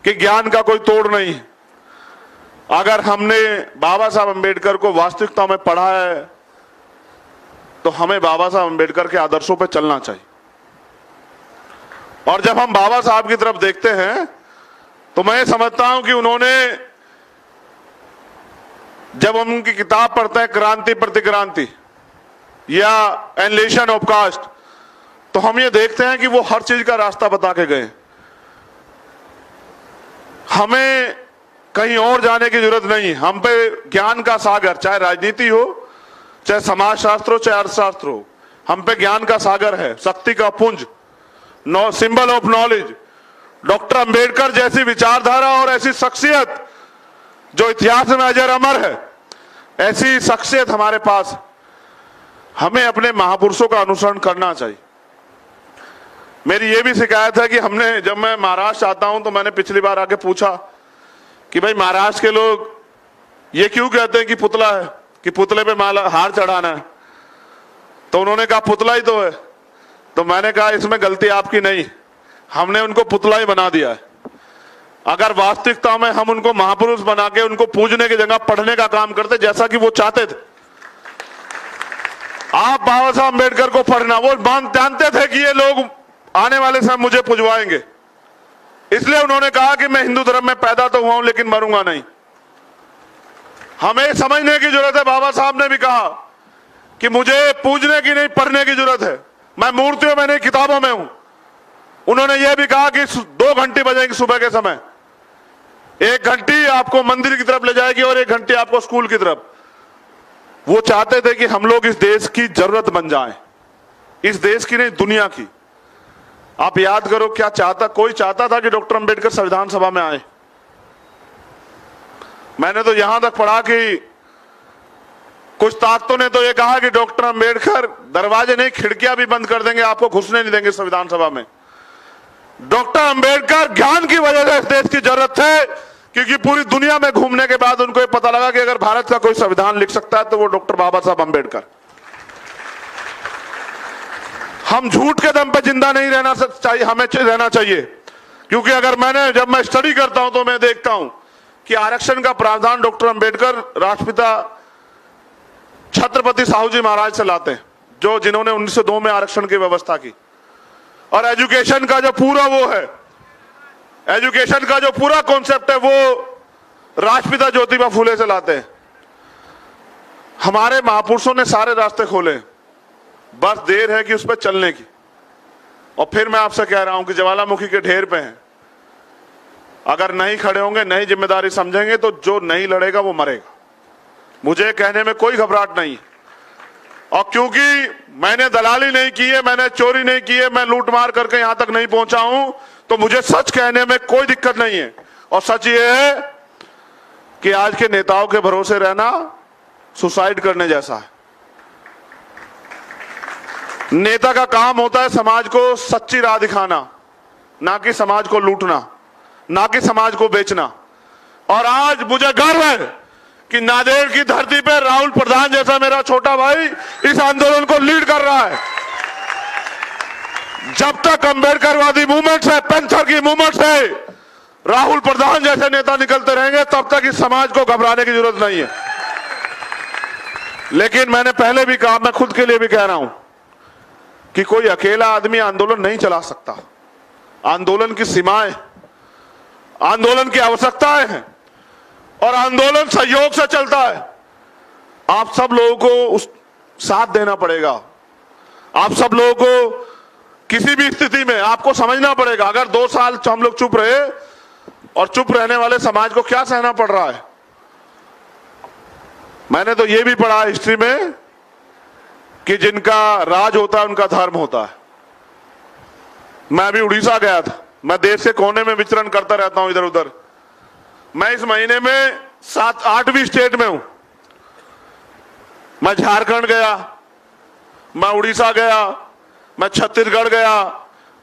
कि ज्ञान का कोई तोड़ नहीं है। अगर हमने बाबा साहब अंबेडकर को वास्तविकता में पढ़ा है तो हमें बाबा साहब अंबेडकर के आदर्शों पर चलना चाहिए। और जब हम बाबा साहब की तरफ देखते हैं तो मैं समझता हूं कि उन्होंने, जब हम उनकी किताब पढ़ते हैं क्रांति प्रतिक्रांति या एनलेशन ऑफ कास्ट, तो हम ये देखते हैं कि वो हर चीज का रास्ता बता के गए। हमें कहीं और जाने की जरूरत नहीं, हम पे ज्ञान का सागर, चाहे राजनीति हो, चाहे समाजशास्त्र हो, चाहे अर्थशास्त्र हो, हम पे ज्ञान का सागर है, शक्ति का पुंज, symbol of knowledge. Doctor Ambedkar जैसी विचारधारा और ऐसी शख्सियत जो इतिहास में अजर अमर है, ऐसी शख्सियत हमारे पास। हमें अपने महापुरुषों का अनुसरण करना चाहिए। मेरी ये भी शिकायत है कि हमने, जब मैं महाराष्ट्र आता हूं तो मैंने पिछली बार आके पूछा कि भाई महाराष्ट्र के लोग ये क्यों कहते हैं कि पुतला है, कि पुतले पे माला हार चढ़ाना है, तो उन्होंने कहा पुतला ही तो है। तो मैंने कहा इसमें गलती आपकी नहीं, हमने उनको पुतला ही बना दिया है। अगर वास्तविकता में हम उनको महापुरुष बना के उनको पूजने की जगह पढ़ने का काम करते जैसा कि वो चाहते थे। आप बाबा साहब अम्बेडकर को पढ़ना, वो जानते थे कि ये लोग आने वाले समय मुझे पुजवाएंगे, इसलिए उन्होंने कहा कि मैं हिंदू धर्म में पैदा तो हुआ हूं लेकिन मरूंगा नहीं। हमें समझने की जरूरत है। बाबा साहब ने भी कहा कि मुझे पूजने की नहीं, पढ़ने की जरूरत है। मैं मूर्तियों में नहीं, किताबों में हूं। उन्होंने यह भी कहा कि 2 घंटी बजेंगी सुबह के समय, 1 घंटी आपको मंदिर की तरफ ले जाएगी और 1 घंटी आपको स्कूल की तरफ। वो चाहते थे कि हम लोग इस देश की जरूरत बन जाएं, इस देश की नहीं दुनिया की। आप याद करो क्या चाहता, कोई चाहता था कि डॉक्टर अंबेडकर संविधान सभा में आए। मैंने तो यहां तक पढ़ा कि कुछ ताकतों ने तो यह कहा कि डॉक्टर अंबेडकर दरवाजे नहीं खिड़कियां भी बंद कर देंगे, आपको घुसने नहीं देंगे संविधान सभा में। डॉक्टर अंबेडकर ज्ञान की वजह से इस देश की जरूरत है, क्योंकि पूरी दुनिया में घूमने के बाद उनको ये पता लगा कि अगर भारत का कोई संविधान लिख सकता है तो वो डॉक्टर बाबा साहब अंबेडकर। हम झूठ के दम पे जिंदा नहीं रहना चाहिए, हमें रहना चाहिए। क्योंकि अगर जब मैं स्टडी करता हूं तो मैं देखता हूं कि आरक्षण का प्रावधान डॉक्टर अंबेडकर राष्ट्रपिता छत्रपति साहू जी महाराज से लाते हैं, जिन्होंने 1902 में आरक्षण की व्यवस्था की। और एजुकेशन का जो पूरा वो है, एजुकेशन का जो पूरा कॉन्सेप्ट है, वो राष्ट्रपिता ज्योतिबा फूले से लाते हैं। हमारे महापुरुषों ने सारे रास्ते खोले, बस देर है कि उस पर चलने की। और फिर मैं आपसे कह रहा हूं कि ज्वालामुखी के ढेर पे हैं, अगर नहीं खड़े होंगे, नहीं जिम्मेदारी समझेंगे, तो जो नहीं लड़ेगा वो मरेगा। मुझे कहने में कोई घबराहट नहीं, और क्योंकि मैंने दलाली नहीं की है, मैंने चोरी नहीं की है, मैं लूट मार करके यहां तक नहीं पहुंचा हूं, तो मुझे सच कहने में कोई दिक्कत नहीं है। और सच ये है कि आज के नेताओं के भरोसे रहना सुसाइड करने जैसा है। नेता का काम होता है समाज को सच्ची राह दिखाना, ना कि समाज को लूटना, ना कि समाज को बेचना। और आज मुझे गर्व है कि नांदेड़ की धरती पर राहुल प्रधान जैसा मेरा छोटा भाई इस आंदोलन को लीड कर रहा है। जब तक अंबेडकरवादी मूवमेंट है, पैंथर की मूवमेंट है, राहुल प्रधान जैसे नेता निकलते रहेंगे, तब तक इस समाज को घबराने की जरूरत नहीं है। लेकिन मैंने पहले भी कहा, मैं खुद के लिए भी कह रहा हूं कि कोई अकेला आदमी आंदोलन नहीं चला सकता। आंदोलन की सीमाएं, आंदोलन की आवश्यकताएं हैं, और आंदोलन सहयोग से चलता है। आप सब लोगों को उस साथ देना पड़ेगा। आप सब लोगों को किसी भी स्थिति में आपको समझना पड़ेगा। अगर 2 साल हम लोग चुप रहे, और चुप रहने वाले समाज को क्या सहना पड़ रहा है। मैंने तो यह भी पढ़ा हिस्ट्री में कि जिनका राज होता है उनका धर्म होता है। मैं अभी उड़ीसा गया था, मैं देश के कोने में विचरण करता रहता हूं इधर उधर। मैं इस महीने में 7-8वीं स्टेट में हूं। मैं झारखंड गया, मैं उड़ीसा गया, मैं छत्तीसगढ़ गया,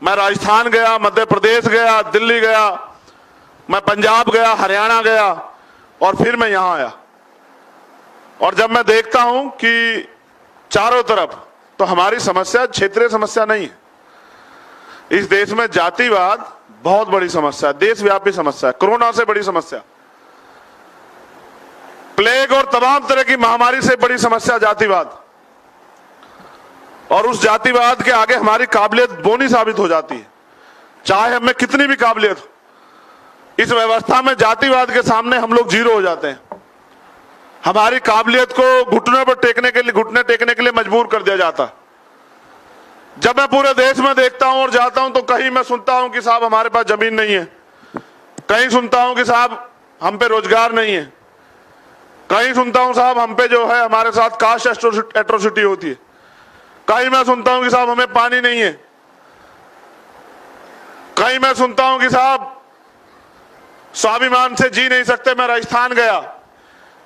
मैं राजस्थान गया, मध्य प्रदेश गया, दिल्ली गया, मैं पंजाब गया, हरियाणा गया, और फिर मैं यहां आया। और जब मैं देखता हूं कि चारों तरफ, तो हमारी समस्या क्षेत्रीय समस्या नहीं है। इस देश में जातिवाद बहुत बड़ी समस्या है, देशव्यापी समस्या है, कोरोना से बड़ी समस्या, प्लेग और तमाम तरह की महामारी से बड़ी समस्या जातिवाद। और उस जातिवाद के आगे हमारी काबिलियत बोनी साबित हो जाती है। चाहे हमें कितनी भी काबिलियत हो, इस व्यवस्था में जातिवाद के सामने हम लोग जीरो हो जाते हैं। हमारी काबिलियत को घुटने टेकने के लिए मजबूर कर दिया जाता। जब मैं पूरे देश में देखता हूं और जाता हूं तो कहीं मैं सुनता हूं कि साहब हमारे पास जमीन नहीं है, कहीं सुनता हूं कि साहब हम पे रोजगार नहीं है, कहीं सुनता हूं साहब हम पे जो है हमारे साथ कास्ट एट्रोसिटी होती है, कहीं मैं सुनता हूं कि साहब हमें पानी नहीं है, कहीं मैं सुनता हूं कि साहब स्वाभिमान से जी नहीं सकते। मैं राजस्थान गया,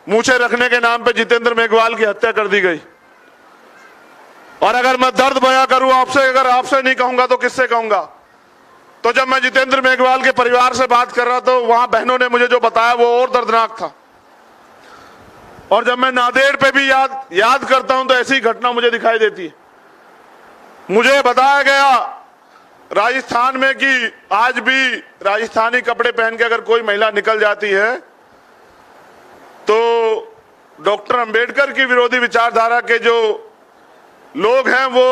मूछें रखने के नाम पे जितेंद्र मेघवाल की हत्या कर दी गई। और अगर मैं दर्द बयां करूं आपसे, अगर आपसे नहीं कहूंगा तो किससे कहूंगा? तो जब मैं जितेंद्र मेघवाल के परिवार से बात कर रहा तो वहां बहनों ने मुझे जो बताया वो और दर्दनाक था। और जब मैं नांदेड़ पे भी याद करता हूं तो ऐसी घटना मुझे दिखाई देती है। मुझे बताया गया राजस्थान में कि आज भी राजस्थानी कपड़े पहन के अगर कोई महिला निकल जाती है तो डॉक्टर अंबेडकर की विरोधी विचारधारा के जो लोग हैं वो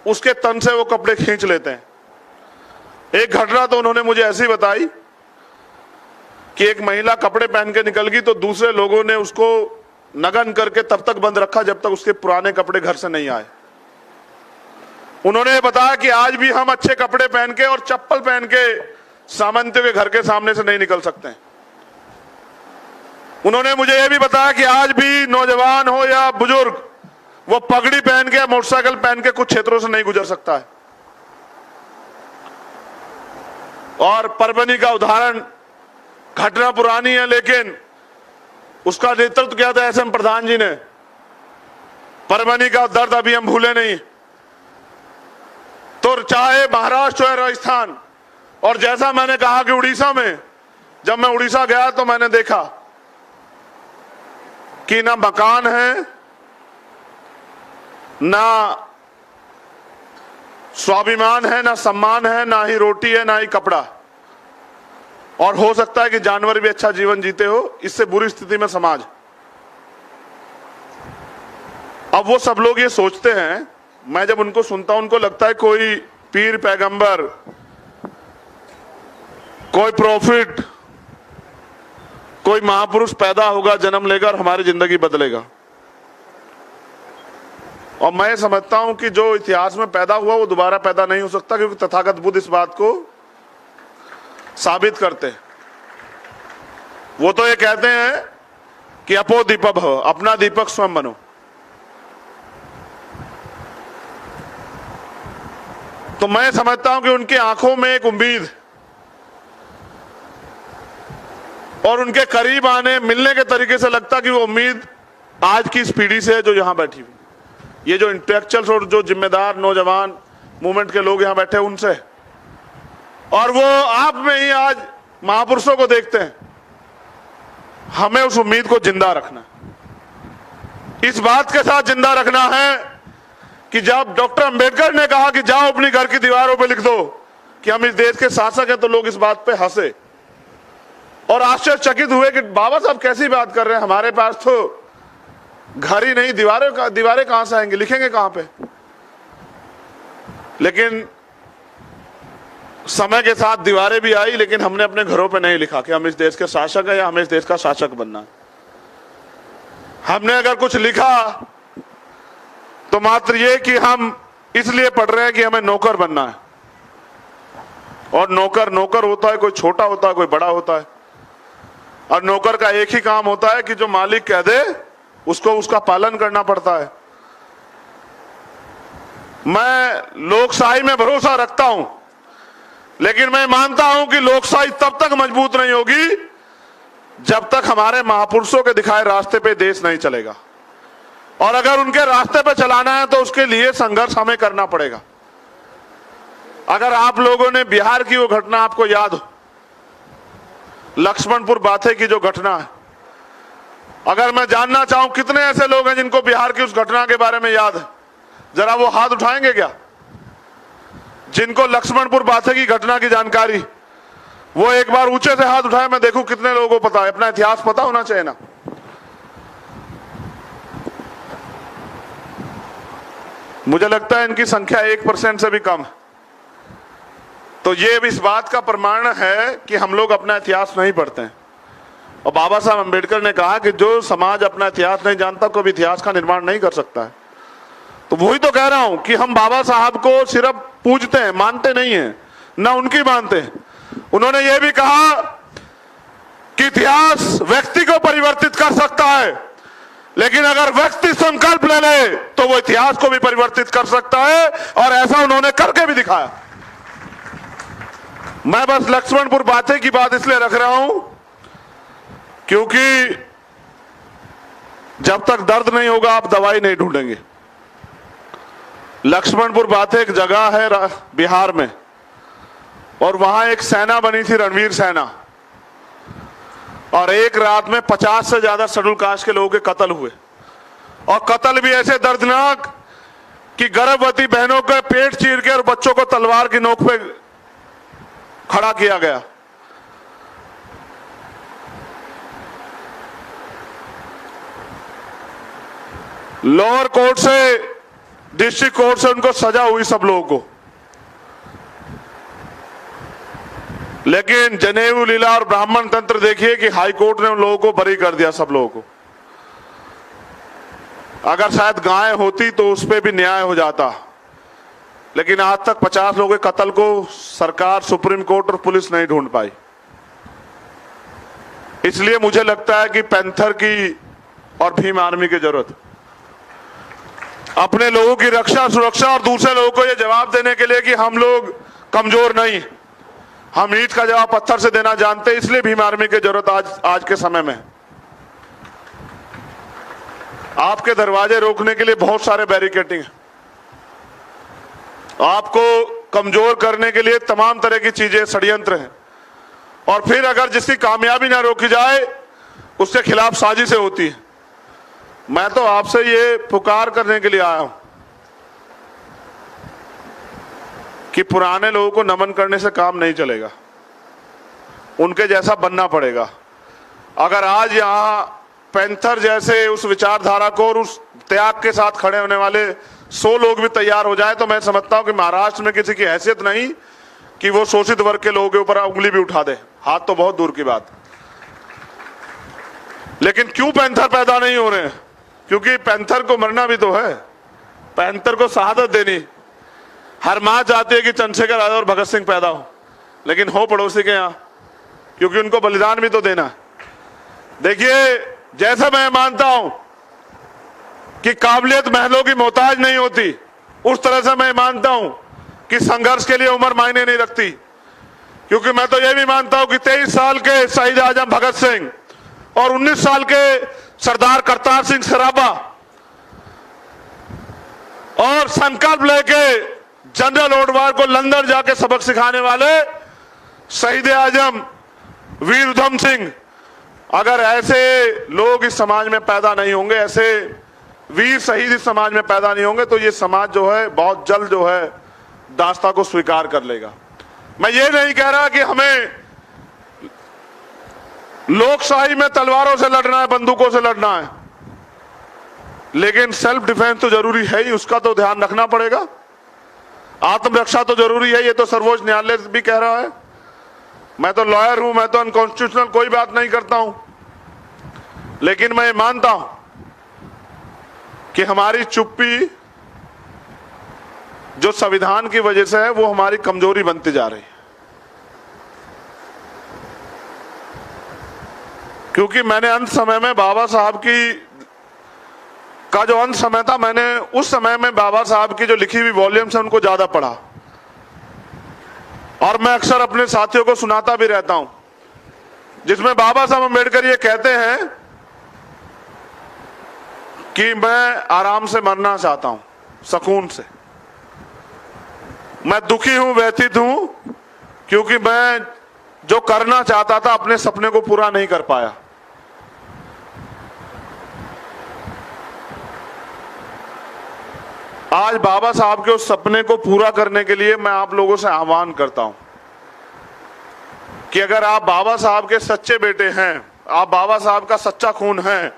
उसके तन से वो कपड़े खींच लेते हैं। एक घटना तो उन्होंने मुझे ऐसी बताई कि एक महिला कपड़े पहन के निकल गई तो दूसरे लोगों ने उसको नग्न करके तब तक बंद रखा जब तक उसके पुराने कपड़े घर से नहीं आए। उन्होंने बताया कि आज भी हम अच्छे कपड़े पहन के और चप्पल पहन के सामंतियों के घर के सामने से नहीं निकल सकते हैं। उन्होंने मुझे यह भी बताया कि आज भी नौजवान हो या बुजुर्ग वो पगड़ी पहन के या मोटरसाइकिल पहन के कुछ क्षेत्रों से नहीं गुजर सकता है। और परभनी का उदाहरण, घटना पुरानी है लेकिन उसका नेतृत्व किया था एसएम प्रधान जी ने। परभनी का दर्द अभी हम भूले नहीं। तो चाहे महाराष्ट्र हो राजस्थान, और जैसा मैंने कहा कि उड़ीसा में, जब मैं उड़ीसा गया तो मैंने देखा कि ना मकान है, ना स्वाभिमान है, ना सम्मान है, ना ही रोटी है, ना ही कपड़ा। और हो सकता है कि जानवर भी अच्छा जीवन जीते हो। इससे बुरी स्थिति में समाज। अब वो सब लोग ये सोचते हैं, मैं जब उनको सुनता हूं उनको लगता है कोई पीर पैगंबर, कोई प्रॉफिट, कोई महापुरुष पैदा होगा, जन्म लेगा और हमारी जिंदगी बदलेगा। और मैं समझता हूं कि जो इतिहास में पैदा हुआ वो दोबारा पैदा नहीं हो सकता, क्योंकि तथागत बुद्ध इस बात को साबित करते हैं। वो तो ये कहते हैं कि अपो दीपक हो, अपना दीपक स्वयं बनो। तो मैं समझता हूं कि उनकी आंखों में एक उम्मीद और उनके करीब आने मिलने के तरीके से लगता कि वो उम्मीद आज की इस पीढ़ी से है जो यहां बैठी हुई, ये जो इंटेलेक्चुअल्स और जो जिम्मेदार नौजवान मूवमेंट के लोग यहां बैठे उनसे। और वो आप में ही आज महापुरुषों को देखते हैं। हमें उस उम्मीद को जिंदा रखना, इस बात के साथ जिंदा रखना है कि जब डॉक्टर अंबेडकर ने कहा कि जाओ अपनी घर की दीवारों पे लिख दो कि हम इस देश के शासक हैं, तो लोग इस बात पे हंसे और आश्चर्यचकित हुए कि बाबा साहब कैसी बात कर रहे हैं, हमारे पास तो घर ही नहीं, दीवारें कहां से आएंगी, लिखेंगे कहां पे। लेकिन समय के साथ दीवारें भी आई, लेकिन हमने अपने घरों पे नहीं लिखा कि हम इस देश के शासक हैं या हमें इस देश का शासक बनना है। हमने अगर कुछ लिखा तो मात्र ये कि हम इसलिए पढ़ रहे हैं कि हमें नौकर बनना है। और नौकर होता है, कोई छोटा होता है, कोई बड़ा होता है। और नौकर का एक ही काम होता है कि जो मालिक कह दे उसको उसका पालन करना पड़ता है। मैं लोकशाही में भरोसा रखता हूं, लेकिन मैं मानता हूं कि लोकशाही तब तक मजबूत नहीं होगी जब तक हमारे महापुरुषों के दिखाए रास्ते पे देश नहीं चलेगा। और अगर उनके रास्ते पे चलाना है तो उसके लिए संघर्ष हमें करना पड़ेगा। अगर आप लोगों ने बिहार की वो घटना आपको याद हो, लक्ष्मणपुर बाथे की जो घटना है, अगर मैं जानना चाहूं कितने ऐसे लोग हैं जिनको बिहार की उस घटना के बारे में याद है, जरा वो हाथ उठाएंगे क्या? जिनको लक्ष्मणपुर बाथे की घटना की जानकारी, वो एक बार ऊंचे से हाथ उठाए, मैं देखूं कितने लोगों को पता है। अपना इतिहास पता होना चाहिए ना। मुझे लगता है इनकी संख्या 1% से भी कम है। तो ये भी इस बात का प्रमाण है कि हम लोग अपना इतिहास नहीं पढ़ते हैं। और बाबा साहब अम्बेडकर ने कहा कि जो समाज अपना इतिहास नहीं जानता कभी इतिहास का निर्माण नहीं कर सकता है। तो वही तो कह रहा हूं कि हम बाबा साहब को सिर्फ पूजते हैं, मानते नहीं हैं, ना उनकी मानते हैं। उन्होंने ये भी कहा कि इतिहास व्यक्ति को परिवर्तित कर सकता है, लेकिन अगर व्यक्ति संकल्प ले ले तो वो इतिहास को भी परिवर्तित कर सकता है, और ऐसा उन्होंने करके भी दिखाया। मैं बस लक्ष्मणपुर बातें की बात इसलिए रख रहा हूं क्योंकि जब तक दर्द नहीं होगा आप दवाई नहीं ढूंढेंगे। लक्ष्मणपुर बातें एक जगह है बिहार में, और वहां एक सेना बनी थी, रणवीर सेना, और एक रात में 50 से ज्यादा शेड्यूल कास्ट के लोगों के कत्ल हुए, और कत्ल भी ऐसे दर्दनाक कि गर्भवती बहनों के पेट चीर के और बच्चों को तलवार की नोक पे खड़ा किया गया। लोअर कोर्ट से, डिस्ट्रिक्ट कोर्ट से उनको सजा हुई सब लोगों को, लेकिन जनेऊ लीला और ब्राह्मण तंत्र देखिए कि हाई कोर्ट ने उन लोगों को बरी कर दिया, सब लोगों को। अगर शायद गाय होती तो उस पर भी न्याय हो जाता, लेकिन आज तक 50 लोगों के कत्ल को सरकार, सुप्रीम कोर्ट और पुलिस नहीं ढूंढ पाई। इसलिए मुझे लगता है कि पैंथर की और भीम आर्मी की जरूरत, अपने लोगों की रक्षा सुरक्षा और दूसरे लोगों को यह जवाब देने के लिए कि हम लोग कमजोर नहीं, हम ईंट का जवाब पत्थर से देना जानते हैं। इसलिए भीम आर्मी की जरूरत आज के समय में। आपके दरवाजे रोकने के लिए बहुत सारे बैरिकेडिंग है, आपको कमजोर करने के लिए तमाम तरह की चीजें, षड्यंत्र हैं, और फिर अगर जिसकी कामयाबी ना रोकी जाए उसके खिलाफ साजिशें होती है। मैं तो आपसे ये पुकार करने के लिए आया हूं कि पुराने लोगों को नमन करने से काम नहीं चलेगा, उनके जैसा बनना पड़ेगा। अगर आज यहां पैंथर जैसे उस विचारधारा को और उस त्याग के साथ खड़े होने वाले 100 लोग भी तैयार हो जाए तो मैं समझता हूं कि महाराष्ट्र में किसी की हैसियत नहीं कि वो शोषित वर्ग के लोगों के ऊपर उंगली भी उठा दे, हाथ तो बहुत दूर की बात। लेकिन क्यों पैंथर पैदा नहीं हो रहे हैं? क्योंकि पैंथर को मरना भी तो है, पैंथर को शहादत देनी। हर मां चाहती है कि चंद्रशेखर आजाद और भगत सिंह पैदा हो, लेकिन हो पड़ोसी के यहां, क्योंकि उनको बलिदान भी तो देना है। देखिए, जैसा मैं मानता हूं कि काबिलियत महलों की मोहताज नहीं होती, उस तरह से मैं मानता हूं कि संघर्ष के लिए उम्र मायने नहीं रखती। क्योंकि मैं तो यह भी मानता हूं कि 23 साल के शहीद आजम भगत सिंह और 19 साल के सरदार करतार सिंह सराबा और संकल्प लेके जनरल ओडवार को लंदन जाके सबक सिखाने वाले शहीद आजम वीर उधम सिंह, अगर ऐसे लोग इस समाज में पैदा नहीं होंगे, ऐसे वीर शहीद इस समाज में पैदा नहीं होंगे, तो ये समाज जो है बहुत जल्द जो है दास्ता को स्वीकार कर लेगा। मैं ये नहीं कह रहा कि हमें लोकशाही में तलवारों से लड़ना है, बंदूकों से लड़ना है, लेकिन सेल्फ डिफेंस तो जरूरी है ही, उसका तो ध्यान रखना पड़ेगा। आत्मरक्षा तो जरूरी है, ये तो सर्वोच्च न्यायालय भी कह रहा है। मैं तो लॉयर हूं, मैं तो अनकॉन्स्टिट्यूशनल कोई बात नहीं करता हूं, लेकिन मैं मानता हूं कि हमारी चुप्पी जो संविधान की वजह से है वो हमारी कमजोरी बनती जा रही है। क्योंकि मैंने अंत समय में बाबा साहब का जो अंत समय था, मैंने उस समय में बाबा साहब की जो लिखी हुई वॉल्यूम्स है उनको ज्यादा पढ़ा, और मैं अक्सर अपने साथियों को सुनाता भी रहता हूं, जिसमें बाबा साहब अम्बेडकर ये कहते हैं कि मैं आराम से मरना चाहता हूं, सुकून से। मैं दुखी हूं, व्यथित हूं, क्योंकि मैं जो करना चाहता था अपने सपने को पूरा नहीं कर पाया। आज बाबा साहब के उस सपने को पूरा करने के लिए मैं आप लोगों से आह्वान करता हूं कि अगर आप बाबा साहब के सच्चे बेटे हैं, आप बाबा साहब का सच्चा खून हैं,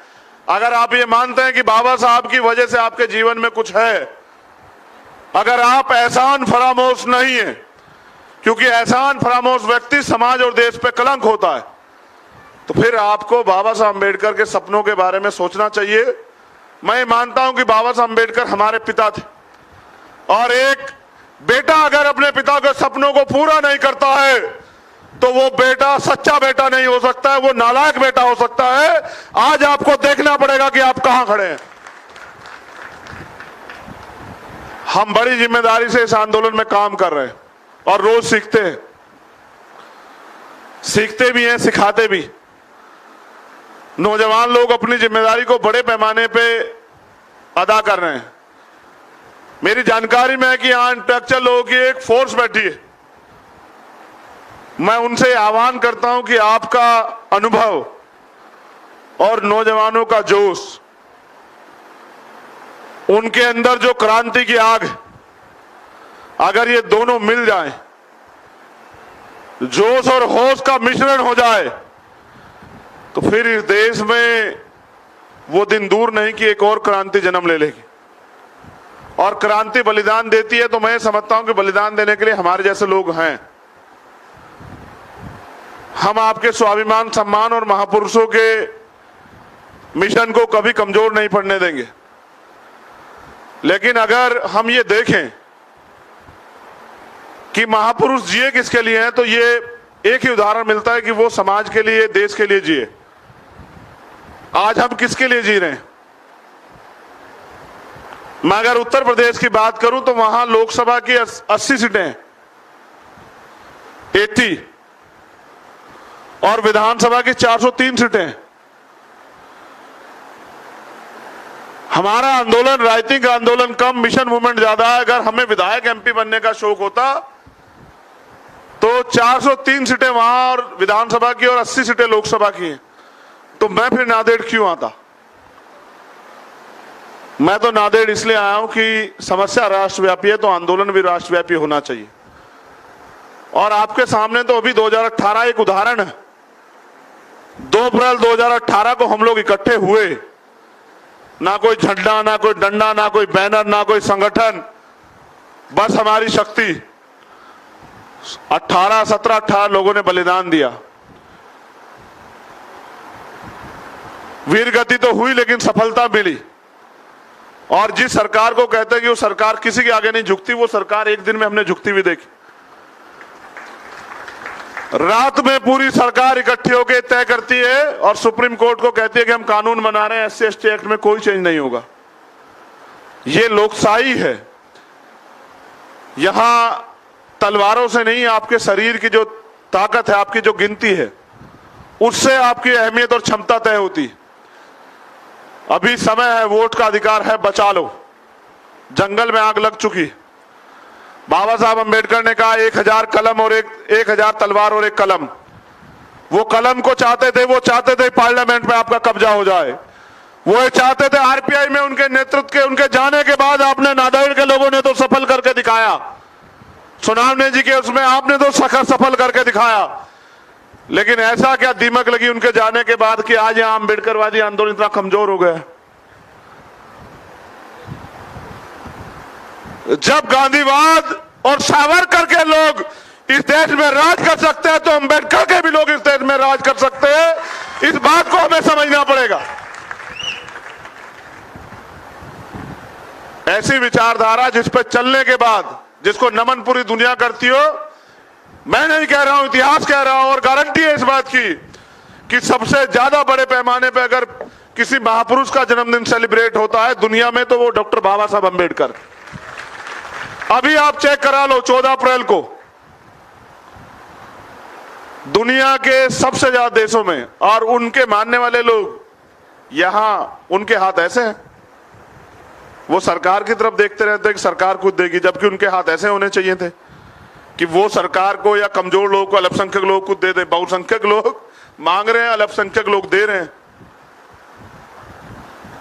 अगर आप ये मानते हैं कि बाबा साहब की वजह से आपके जीवन में कुछ है, अगर आप एहसान फरामोश नहीं है, क्योंकि एहसान फरामोश व्यक्ति समाज और देश पे कलंक होता है। तो फिर आपको बाबा साहब अम्बेडकर के सपनों के बारे में सोचना चाहिए। मैं मानता हूं कि बाबा साहब अम्बेडकर हमारे पिता थे, और एक बेटा अगर अपने पिता के सपनों को पूरा नहीं करता है तो वो बेटा सच्चा बेटा नहीं हो सकता है, वो नालायक बेटा हो सकता है। आज आपको देखना पड़ेगा कि आप कहां खड़े हैं। हम बड़ी जिम्मेदारी से इस आंदोलन में काम कर रहे हैं और रोज सीखते हैं, सीखते भी हैं, सिखाते भी। नौजवान लोग अपनी जिम्मेदारी को बड़े पैमाने पे अदा कर रहे हैं। मेरी जानकारी में है कि यहां इंटेलेक्चुअल लोगों की एक फोर्स बैठी है। मैं उनसे आह्वान करता हूं कि आपका अनुभव और नौजवानों का जोश, उनके अंदर जो क्रांति की आग है, अगर ये दोनों मिल जाएं, जोश और होश का मिश्रण हो जाए, तो फिर इस देश में वो दिन दूर नहीं कि एक और क्रांति जन्म ले लेगी। और क्रांति बलिदान देती है, तो मैं समझता हूं कि बलिदान देने के लिए हमारे जैसे लोग हैं। हम आपके स्वाभिमान, सम्मान और महापुरुषों के मिशन को कभी कमजोर नहीं पड़ने देंगे। लेकिन अगर हम ये देखें कि महापुरुष जिए किसके लिए हैं, तो ये एक ही उदाहरण मिलता है कि वो समाज के लिए, देश के लिए जिए। आज हम किसके लिए जी रहे हैं? मैं अगर उत्तर प्रदेश की बात करूं तो वहां लोकसभा की 80 सीटें, 80, और विधानसभा की 403 सीटें। हमारा आंदोलन राजनीतिक आंदोलन कम, मिशन मूवमेंट ज्यादा है। अगर हमें विधायक एमपी बनने का शौक होता तो 403 सीटें वहां और विधानसभा की और 80 सीटें लोकसभा की हैं, तो मैं फिर नांदेड़ क्यों आता? मैं तो नांदेड़ इसलिए आया हूं कि समस्या राष्ट्रव्यापी है, तो आंदोलन भी राष्ट्रव्यापी होना चाहिए। और आपके सामने तो अभी 2018 एक उदाहरण है। 2 अप्रैल 2018 को हम लोग इकट्ठे हुए, ना कोई झंडा, ना कोई डंडा, ना कोई बैनर, ना कोई संगठन, बस हमारी शक्ति। 17-18 लोगों ने बलिदान दिया। वीर गति तो हुई, लेकिन सफलता मिली। और जिस सरकार को कहते हैं कि वो सरकार किसी के आगे नहीं झुकती, वो सरकार एक दिन में हमने झुकती हुई देखी। रात में पूरी सरकार इकट्ठी होकर तय करती है और सुप्रीम कोर्ट को कहती है कि हम कानून बना रहे हैं, SC/ST एक्ट में कोई चेंज नहीं होगा। ये लोकशाही है। यहां तलवारों से नहीं, आपके शरीर की जो ताकत है, आपकी जो गिनती है, उससे आपकी अहमियत और क्षमता तय होती। अभी समय है, वोट का अधिकार है, बचा लो। जंगल में आग लग चुकी। बाबा साहब अम्बेडकर ने कहा 1000 कलम और 1000 तलवार और 1 कलम। वो कलम को चाहते थे, वो चाहते थे पार्लियामेंट में आपका कब्जा हो जाए। वो चाहते थे RPI में उनके नेतृत्व के, उनके जाने के बाद आपने नांदेड़ के लोगों ने तो सफल करके दिखाया। सुनावने जी के उसमें आपने तो सफल करके दिखाया। लेकिन ऐसा क्या दीमक लगी उनके जाने के बाद कि आज यहां अम्बेडकरवादी आंदोलन इतना कमजोर हो गया? जब गांधीवाद और सावरकर के लोग इस देश में राज कर सकते हैं, तो अम्बेडकर के भी लोग इस देश में राज कर सकते हैं। इस बात को हमें समझना पड़ेगा। ऐसी विचारधारा जिस पर चलने के बाद, जिसको नमन पूरी दुनिया करती हो, मैं नहीं कह रहा हूं, इतिहास कह रहा हूं, और गारंटी है इस बात की कि सबसे ज्यादा बड़े पैमाने पर अगर किसी महापुरुष का जन्मदिन सेलिब्रेट होता है दुनिया में, तो वो डॉक्टर बाबा साहब अम्बेडकर। अभी आप चेक करा लो, 14 अप्रैल को दुनिया के सबसे ज्यादा देशों में, और उनके मानने वाले लोग यहां, उनके हाथ ऐसे हैं। वो सरकार की तरफ देखते रहते हैं कि सरकार कुछ देगी, जबकि उनके हाथ ऐसे होने चाहिए थे कि वो सरकार को या कमजोर लोगों को, अल्पसंख्यक लोगों को दे दे। बहुसंख्यक लोग मांग रहे हैं, अल्पसंख्यक लोग दे रहे हैं।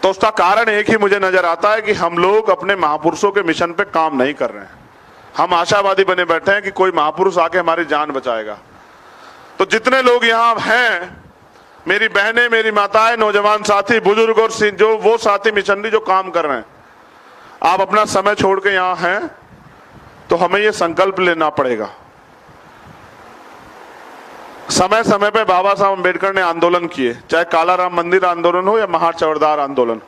तो उसका कारण एक ही मुझे नजर आता है कि हम लोग अपने महापुरुषों के मिशन पे काम नहीं कर रहे हैं। हम आशावादी बने बैठे हैं कि कोई महापुरुष आके हमारी जान बचाएगा। तो जितने लोग यहाँ हैं, मेरी बहनें, मेरी माताएं, नौजवान साथी, बुजुर्ग और जो वो साथी मिशनरी जो काम कर रहे हैं, आप अपना समय छोड़ के यहाँ हैं, तो हमें ये संकल्प लेना पड़ेगा समय समय पे बाबा साहब अम्बेडकर ने आंदोलन किए, चाहे कालाराम मंदिर आंदोलन हो या महार चौड़दार आंदोलन।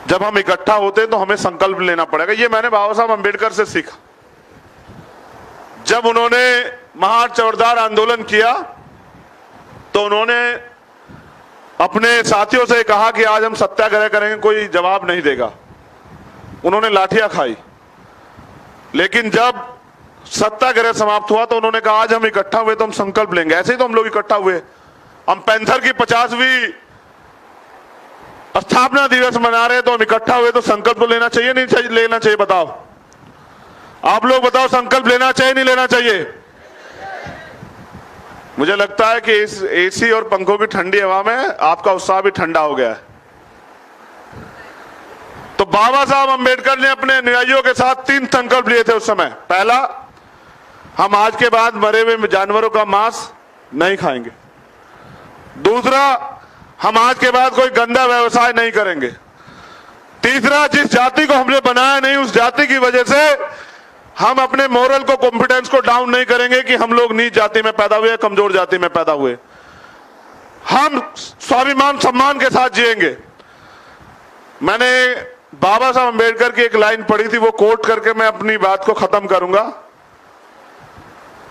जब हम इकट्ठा होते हैं तो हमें संकल्प लेना पड़ेगा। ये मैंने बाबा साहब अम्बेडकर से सीखा। जब उन्होंने महार चौड़दार आंदोलन किया तो उन्होंने अपने साथियों से कहा कि आज हम सत्याग्रह करेंगे, कोई जवाब नहीं देगा। उन्होंने लाठियां खाई, लेकिन जब सत्याग्रह समाप्त हुआ तो उन्होंने कहा आज हम इकट्ठा हुए तो हम संकल्प लेंगे। ऐसे ही तो हम लोग इकट्ठा हुए। हम पैंथर की 50वीं स्थापना दिवस मना रहे हैं तो हम इकट्ठा हुए, तो संकल्प तो लेना चाहिए नहीं चाहिए? लेना चाहिए? बताओ, आप लोग बताओ, संकल्प लेना चाहिए नहीं लेना चाहिए? मुझे लगता है कि इस एसी और पंखों की ठंडी हवा में आपका उत्साह भी ठंडा हो गया है। तो बाबा साहब अम्बेडकर ने अपने अनुयायियों के साथ 3 संकल्प लिए थे उस समय। पहला, हम आज के बाद मरे हुए जानवरों का मांस नहीं खाएंगे। दूसरा, हम आज के बाद कोई गंदा व्यवसाय नहीं करेंगे। तीसरा, जिस जाति को हमने बनाया नहीं उस जाति की वजह से हम अपने मोरल को, कॉन्फिडेंस को डाउन नहीं करेंगे कि हम लोग नीच जाति में पैदा हुए, कमजोर जाति में पैदा हुए। हम स्वाभिमान सम्मान के साथ जिएंगे। मैंने बाबा साहब अम्बेडकर की एक लाइन पढ़ी थी, वो कोट करके मैं अपनी बात को खत्म करूंगा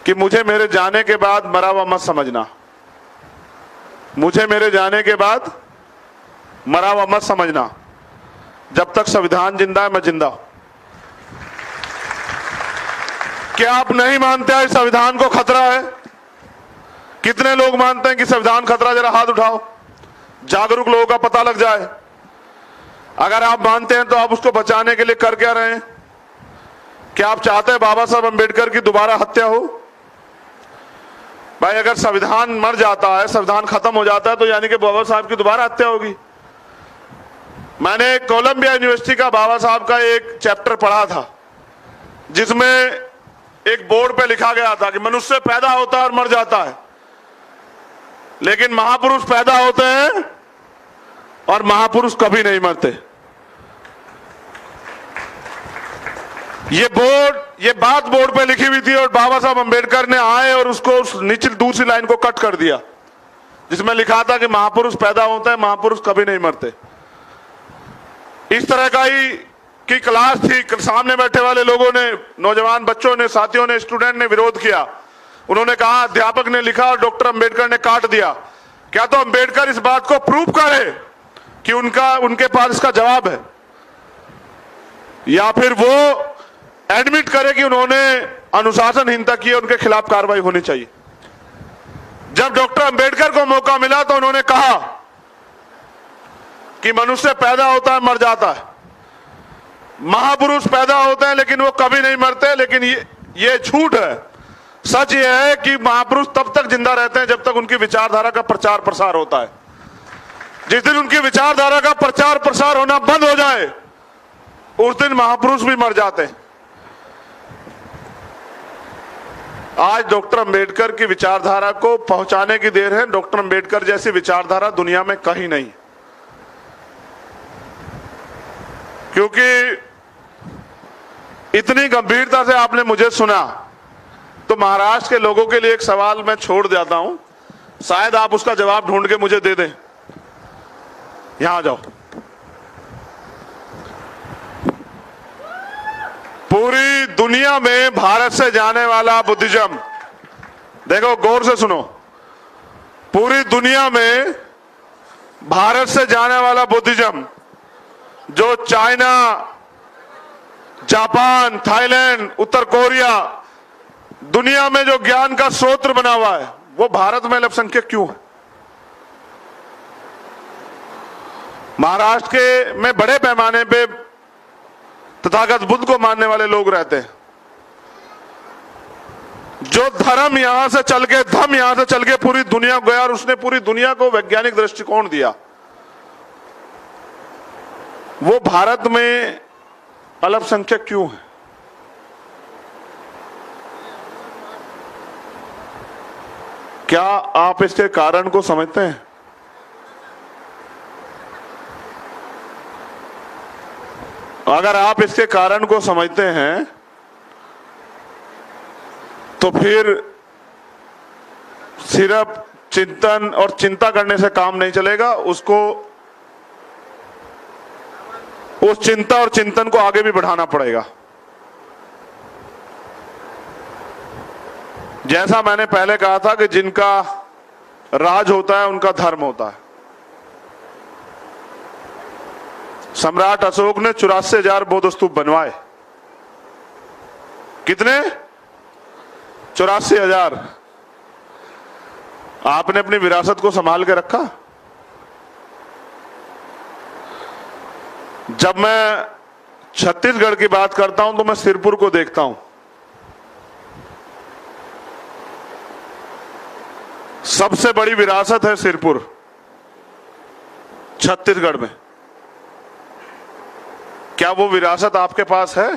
कि मुझे मेरे जाने के बाद मरा हुआ मत समझना। मुझे मेरे जाने के बाद मरा हुआ मत समझना। जब तक संविधान जिंदा है मैं जिंदा हूं। क्या आप नहीं मानते हैं संविधान को खतरा है? कितने लोग मानते हैं कि संविधान खतरा? जरा हाथ उठाओ, जागरूक लोगों का पता लग जाए। अगर आप मानते हैं तो आप उसको बचाने के लिए कर क्या रहे हैं? क्या आप चाहते हैं बाबा साहब अम्बेडकर की दोबारा हत्या हो? भाई, अगर संविधान मर जाता है, संविधान खत्म हो जाता है, तो यानी कि बाबा साहब की दोबारा हत्या होगी। मैंने कोलंबिया यूनिवर्सिटी का बाबा साहब का एक चैप्टर पढ़ा था जिसमें एक बोर्ड पे लिखा गया था कि मनुष्य पैदा होता है और मर जाता है, लेकिन महापुरुष पैदा होते हैं और महापुरुष कभी नहीं मरते। ये बात बोर्ड पे लिखी हुई थी और बाबा साहब अम्बेडकर ने आए और उसको नीचे दूसरी लाइन को कट कर दिया जिसमें लिखा था कि महापुरुष पैदा होते हैं, महापुरुष कभी नहीं मरते। इस तरह का ही की क्लास थी। सामने बैठे वाले लोगों ने, नौजवान बच्चों ने, साथियों ने, स्टूडेंट ने विरोध किया। उन्होंने कहा, अध्यापक ने लिखा और डॉक्टर अम्बेडकर ने काट दिया। क्या तो अम्बेडकर इस बात को प्रूव करे कि उनके पास इसका जवाब है, या फिर वो एडमिट करे कि उन्होंने अनुशासनहीनता की, उनके खिलाफ कार्रवाई होनी चाहिए। जब डॉक्टर अम्बेडकर को मौका मिला तो उन्होंने कहा कि मनुष्य पैदा होता है, मर जाता है, महापुरुष पैदा होते हैं लेकिन वो कभी नहीं मरते। लेकिन ये झूठ है। सच ये है कि महापुरुष तब तक जिंदा रहते हैं जब तक उनकी विचारधारा का प्रचार प्रसार होता है। जिस दिन उनकी विचारधारा का प्रचार प्रसार होना बंद हो जाए उस दिन महापुरुष भी मर जाते हैं। आज डॉक्टर अम्बेडकर की विचारधारा को पहुंचाने की देर है। डॉक्टर अम्बेडकर जैसी विचारधारा दुनिया में कहीं नहीं, क्योंकि इतनी गंभीरता से आपने मुझे सुना। तो महाराष्ट्र के लोगों के लिए एक सवाल मैं छोड़ जाता हूं, शायद आप उसका जवाब ढूंढ के मुझे दे दें। यहां जाओ। पूरी दुनिया में भारत से जाने वाला बुद्धिज्म, देखो गौर से सुनो, पूरी दुनिया में भारत से जाने वाला बुद्धिज्म जो चाइना, जापान, थाईलैंड, उत्तर कोरिया, दुनिया में जो ज्ञान का स्रोत बना हुआ है, वो भारत में अल्पसंख्यक क्यों है? महाराष्ट्र के में बड़े पैमाने पे तथागत बुद्ध को मानने वाले लोग रहते हैं। जो धर्म यहां से चल के, धम यहां से चल के पूरी दुनिया गया और उसने पूरी दुनिया को वैज्ञानिक दृष्टिकोण दिया, वो भारत में अल्पसंख्यक क्यों है? क्या आप इसके कारण को समझते हैं? अगर आप इसके कारण को समझते हैं तो फिर सिर्फ चिंतन और चिंता करने से काम नहीं चलेगा, उसको उस चिंता और चिंतन को आगे भी बढ़ाना पड़ेगा। जैसा मैंने पहले कहा था कि जिनका राज होता है उनका धर्म होता है। सम्राट अशोक ने 84,000 बौद्ध स्तूप बनवाए। कितने? 84,000। आपने अपनी विरासत को संभाल के रखा? जब मैं छत्तीसगढ़ की बात करता हूं तो मैं सिरपुर को देखता हूं। सबसे बड़ी विरासत है सिरपुर छत्तीसगढ़ में। क्या वो विरासत आपके पास है?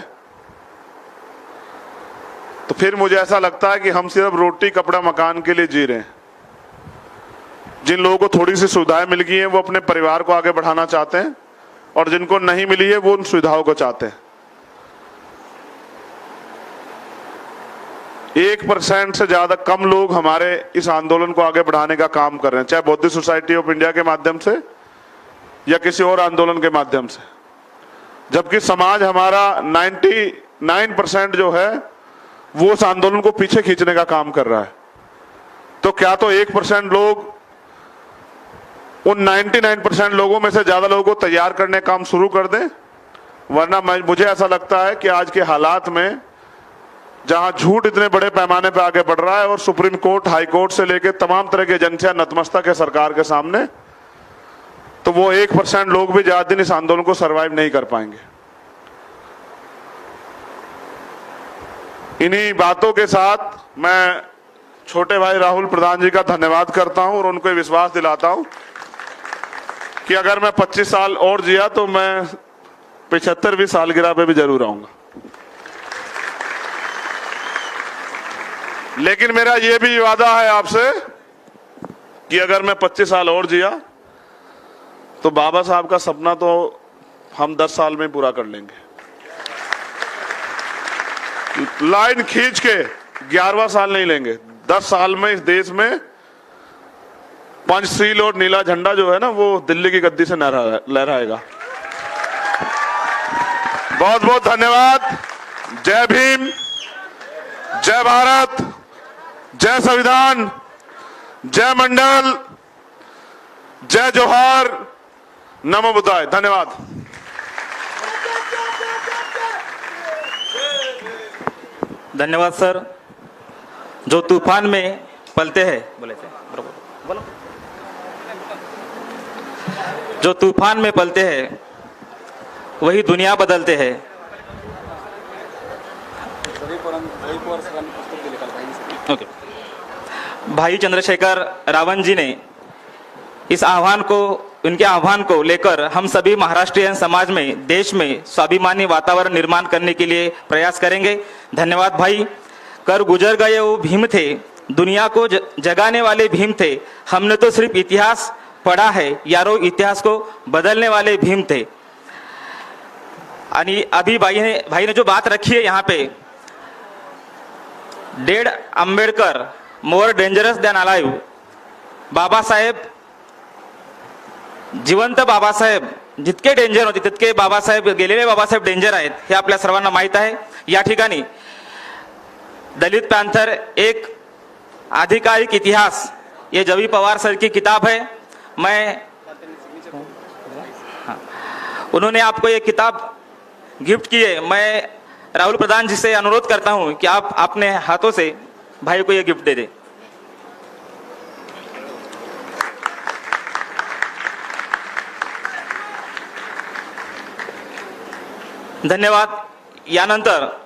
तो फिर मुझे ऐसा लगता है कि हम सिर्फ रोटी कपड़ा मकान के लिए जी रहे हैं। जिन लोगों को थोड़ी सी सुविधाएं मिल गई हैं वो अपने परिवार को आगे बढ़ाना चाहते हैं, और जिनको नहीं मिली है वो उन सुविधाओं को चाहते हैं। 1% से ज्यादा कम लोग हमारे इस आंदोलन को आगे बढ़ाने का काम कर रहे हैं, चाहे बौद्धिस्ट सोसाइटी ऑफ इंडिया के माध्यम से या किसी और आंदोलन के माध्यम से, जबकि समाज हमारा 99% जो है वो उस आंदोलन को पीछे खींचने का काम कर रहा है। तो क्या तो 1% लोग उन 99% लोगों में से ज्यादा लोगों को तैयार करने का काम शुरू कर दें, वरना मुझे ऐसा लगता है कि आज के हालात में जहां झूठ इतने बड़े पैमाने पर आगे बढ़ रहा है और सुप्रीम कोर्ट, हाई कोर्ट से लेकर तमाम तरह की एजेंसियां नतमस्तक है सरकार के सामने, तो वो 1% लोग भी ज्यादा दिन इस आंदोलन को सरवाइव नहीं कर पाएंगे। इन्हीं बातों के साथ मैं छोटे भाई राहुल प्रधान जी का धन्यवाद करता हूं और उनको विश्वास दिलाता हूं कि अगर मैं 25 साल और जिया तो मैं 75वीं सालगिरह पे भी जरूर आऊंगा। लेकिन मेरा यह भी वादा है आपसे कि अगर मैं 25 साल और जिया तो बाबा साहब का सपना तो हम 10 साल में पूरा कर लेंगे। लाइन खींच के 11वां साल नहीं लेंगे, 10 साल में इस देश में पंचशील और नीला झंडा जो है ना वो दिल्ली की गद्दी से लहराएगा। बहुत बहुत धन्यवाद। जय भीम, जय भारत, जय संविधान, जय मंडल, जय जोहार, नमो बुद्धाय। धन्यवाद। धन्यवाद सर। जो तूफान में पलते हैं, बोले थे बोलो, जो तूफान में पलते हैं वही दुनिया बदलते हैं। ओके। भाई चंद्रशेखर रावण जी ने इस आह्वान को, उनके आह्वान को लेकर हम सभी महाराष्ट्रीयन समाज में, देश में स्वाभिमानी वातावरण निर्माण करने के लिए प्रयास करेंगे। धन्यवाद भाई। कर गुजर गए वो भीम थे, दुनिया को जगाने वाले भीम थे। हमने तो सिर्फ इतिहास पढ़ा है, यारो इतिहास को बदलने वाले भीम थे। अभी भाई ने जो बात रखी है यहाँ पे, dead Ambedkar more dangerous than alive. Baba Saheb, जिवंत बाबासाहेब जितके डेंजर होते तितके बाबासाहेब, गेलेले बाबासाहेब डेंजर आहेत हे आपल्या सर्वांना माहीत आहे। या ठिकाणी दलित पैंथर एक आधिकारिक इतिहास, ये जवी पवार सर की किताब है। उन्होंने आपको ये किताब गिफ्ट की है। मैं राहुल प्रधान जी से अनुरोध करता हूं कि आप अपने हाथों से भाई को ये गिफ्ट दे दें। धन्यवाद। यानंतर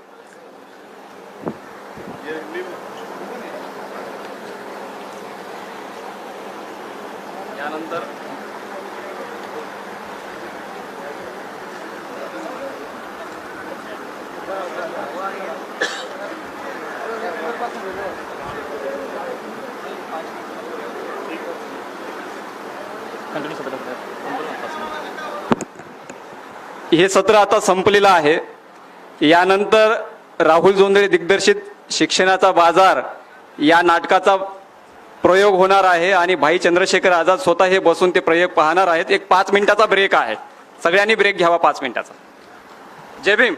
हे सत्र आता संपलेलं आहे। यानंतर राहुल जोंधळे दिग्दर्शित शिक्षणाचा बाजार या नाटकाचा प्रयोग होणार आहे आणि भाई चंद्रशेखर आझाद स्वतः हे बसून ते प्रयोग पाहणार आहेत. एक 5 मिनिटाचा ब्रेक आहे. सगळ्यांनी ब्रेक घ्यावा 5 मिनिटाचा. जय भीम.